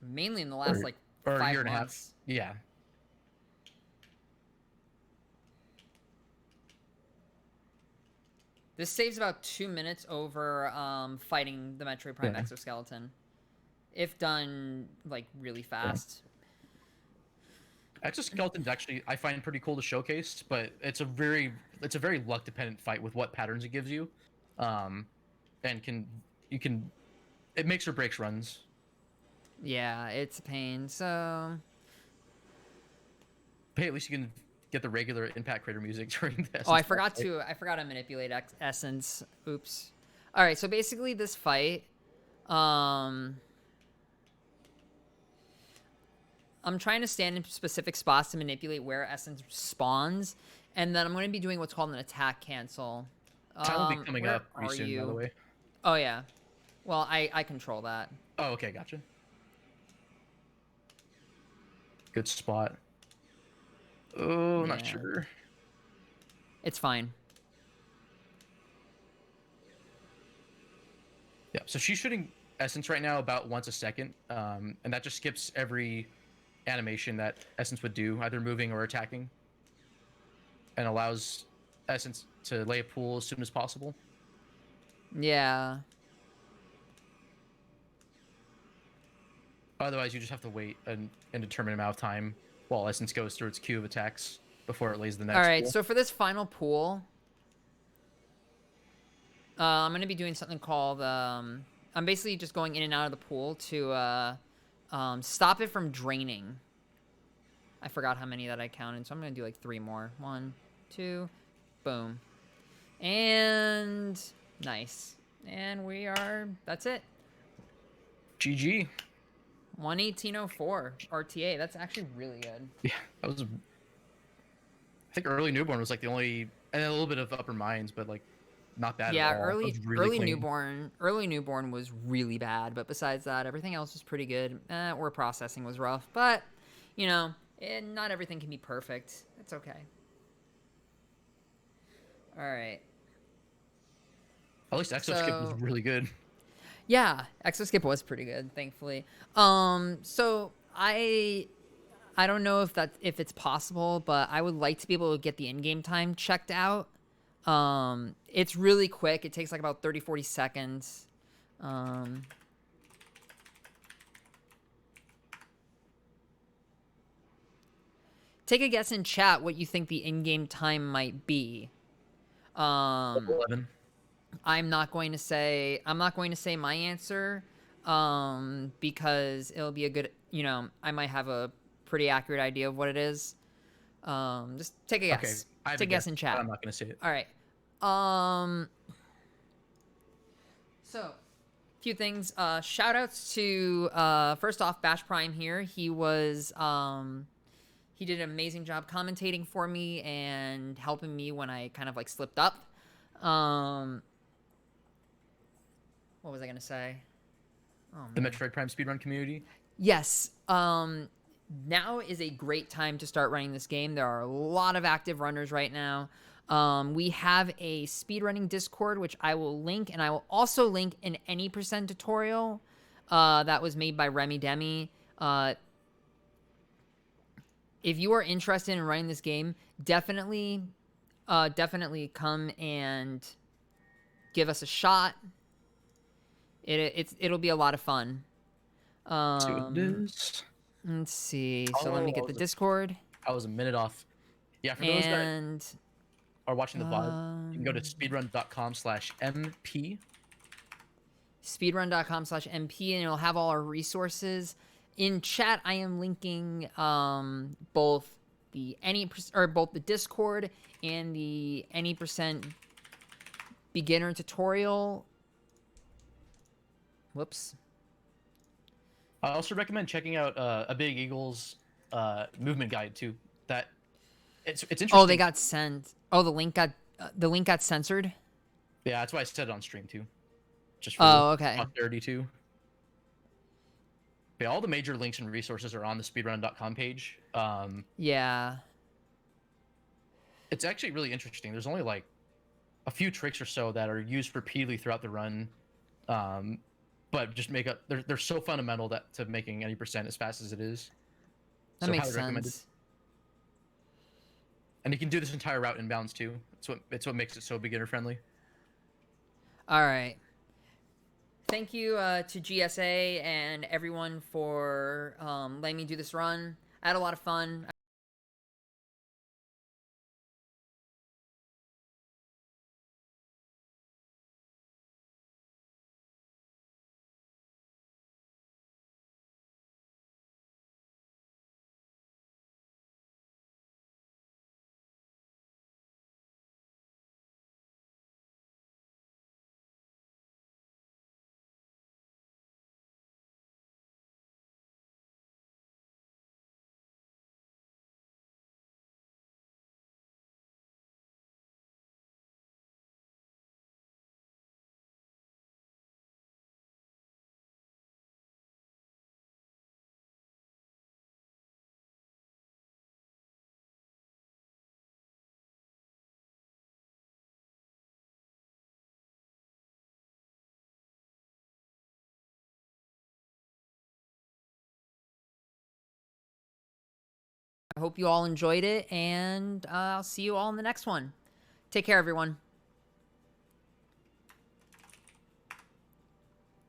Mainly in the last like or 5 a year and a half. months. Yeah. This saves about 2 minutes over fighting the Metroid Prime Exoskeleton, if done like really fast. Exoskeleton's actually I find pretty cool to showcase, but it's a very luck dependent fight with what patterns it gives you, and it makes or breaks runs. Yeah, it's a pain. So, Hey, at least you can get the regular Impact Crater music during this. oh, I forgot to manipulate Essence. Oops. All right, so basically this fight, I'm trying to stand in specific spots to manipulate where Essence spawns, and then I'm going to be doing what's called an attack cancel. Time will be coming up pretty soon, by the way. Oh yeah. Well, I control that. Oh, okay, gotcha. Good spot. Oh, not sure. It's fine. Yeah, so she's shooting Essence right now about once a second, and that just skips every animation that Essence would do, either moving or attacking, and allows Essence to lay a pool as soon as possible. Yeah. Otherwise, you just have to wait an indeterminate amount of time while Essence goes through its queue of attacks before it lays the All next right, pool. so for this final pool, I'm going to be doing something called, I'm basically just going in and out of the pool to stop it from draining. I forgot how many that I counted, so I'm going to do like 3 more. 1, 2, boom. And nice. And that's it. GG. 118.04 RTA. That's actually really good. Yeah, that was. I think early newborn was like the only, and a little bit of upper minds, but like not bad Yeah, at all. That was really early clean. newborn was really bad, but besides that, everything else was pretty good. Word processing was rough, but you know, not everything can be perfect. That's okay. All right. At least Exoskip was So really good. yeah, Exoskip was pretty good, thankfully. So I don't know if it's possible, but I would like to be able to get the in-game time checked out. It's really quick. It takes like about 30-40 seconds. Take a guess in chat what you think the in-game time might be. 11. I'm not going to say my answer because it'll be a good, I might have a pretty accurate idea of what it is. Just take a Okay, guess. I have Take a a guess guess, in but chat. I'm not gonna say it. All right. So, a few things. Shout outs to first off Bash Prime here. He did an amazing job commentating for me and helping me when I kind of like slipped up. What was I gonna say? Oh The man. Metroid Prime speedrun community. Yes. Now is a great time to start running this game. There are a lot of active runners right now. We have a speedrunning Discord, which I will link, and I will also link an any percent tutorial that was made by Remy Demi. If you are interested in running this game, definitely come and give us a shot. It'll be a lot of fun. Let's see what it is. Let's see. So let me Oh, get the Discord. I was a minute off. Yeah, for those that And are watching the VOD, you can go to speedrun.com/MP. speedrun.com/MP, and it'll have all our resources. In chat, I am linking both the Discord and the any percent beginner tutorial. Whoops. I also recommend checking out a Big Eagles movement guide too. That it's interesting. Oh, they got sent. Oh, the link got censored. Yeah, that's why I said it on stream too. Just for Oh, okay. posterity too. Yeah, all the major links and resources are on the speedrun.com page. Yeah. It's actually really interesting. There's only like a few tricks or so that are used repeatedly throughout the run, but just they're so fundamental that to making any percent as fast as it is. That So makes highly recommended. sense. And you can do this entire route inbounds too. It's what makes it so beginner friendly. All right. Thank you to GSA and everyone for letting me do this run. I had a lot of fun. I hope you all enjoyed it, and I'll see you all in the next one. Take care, everyone.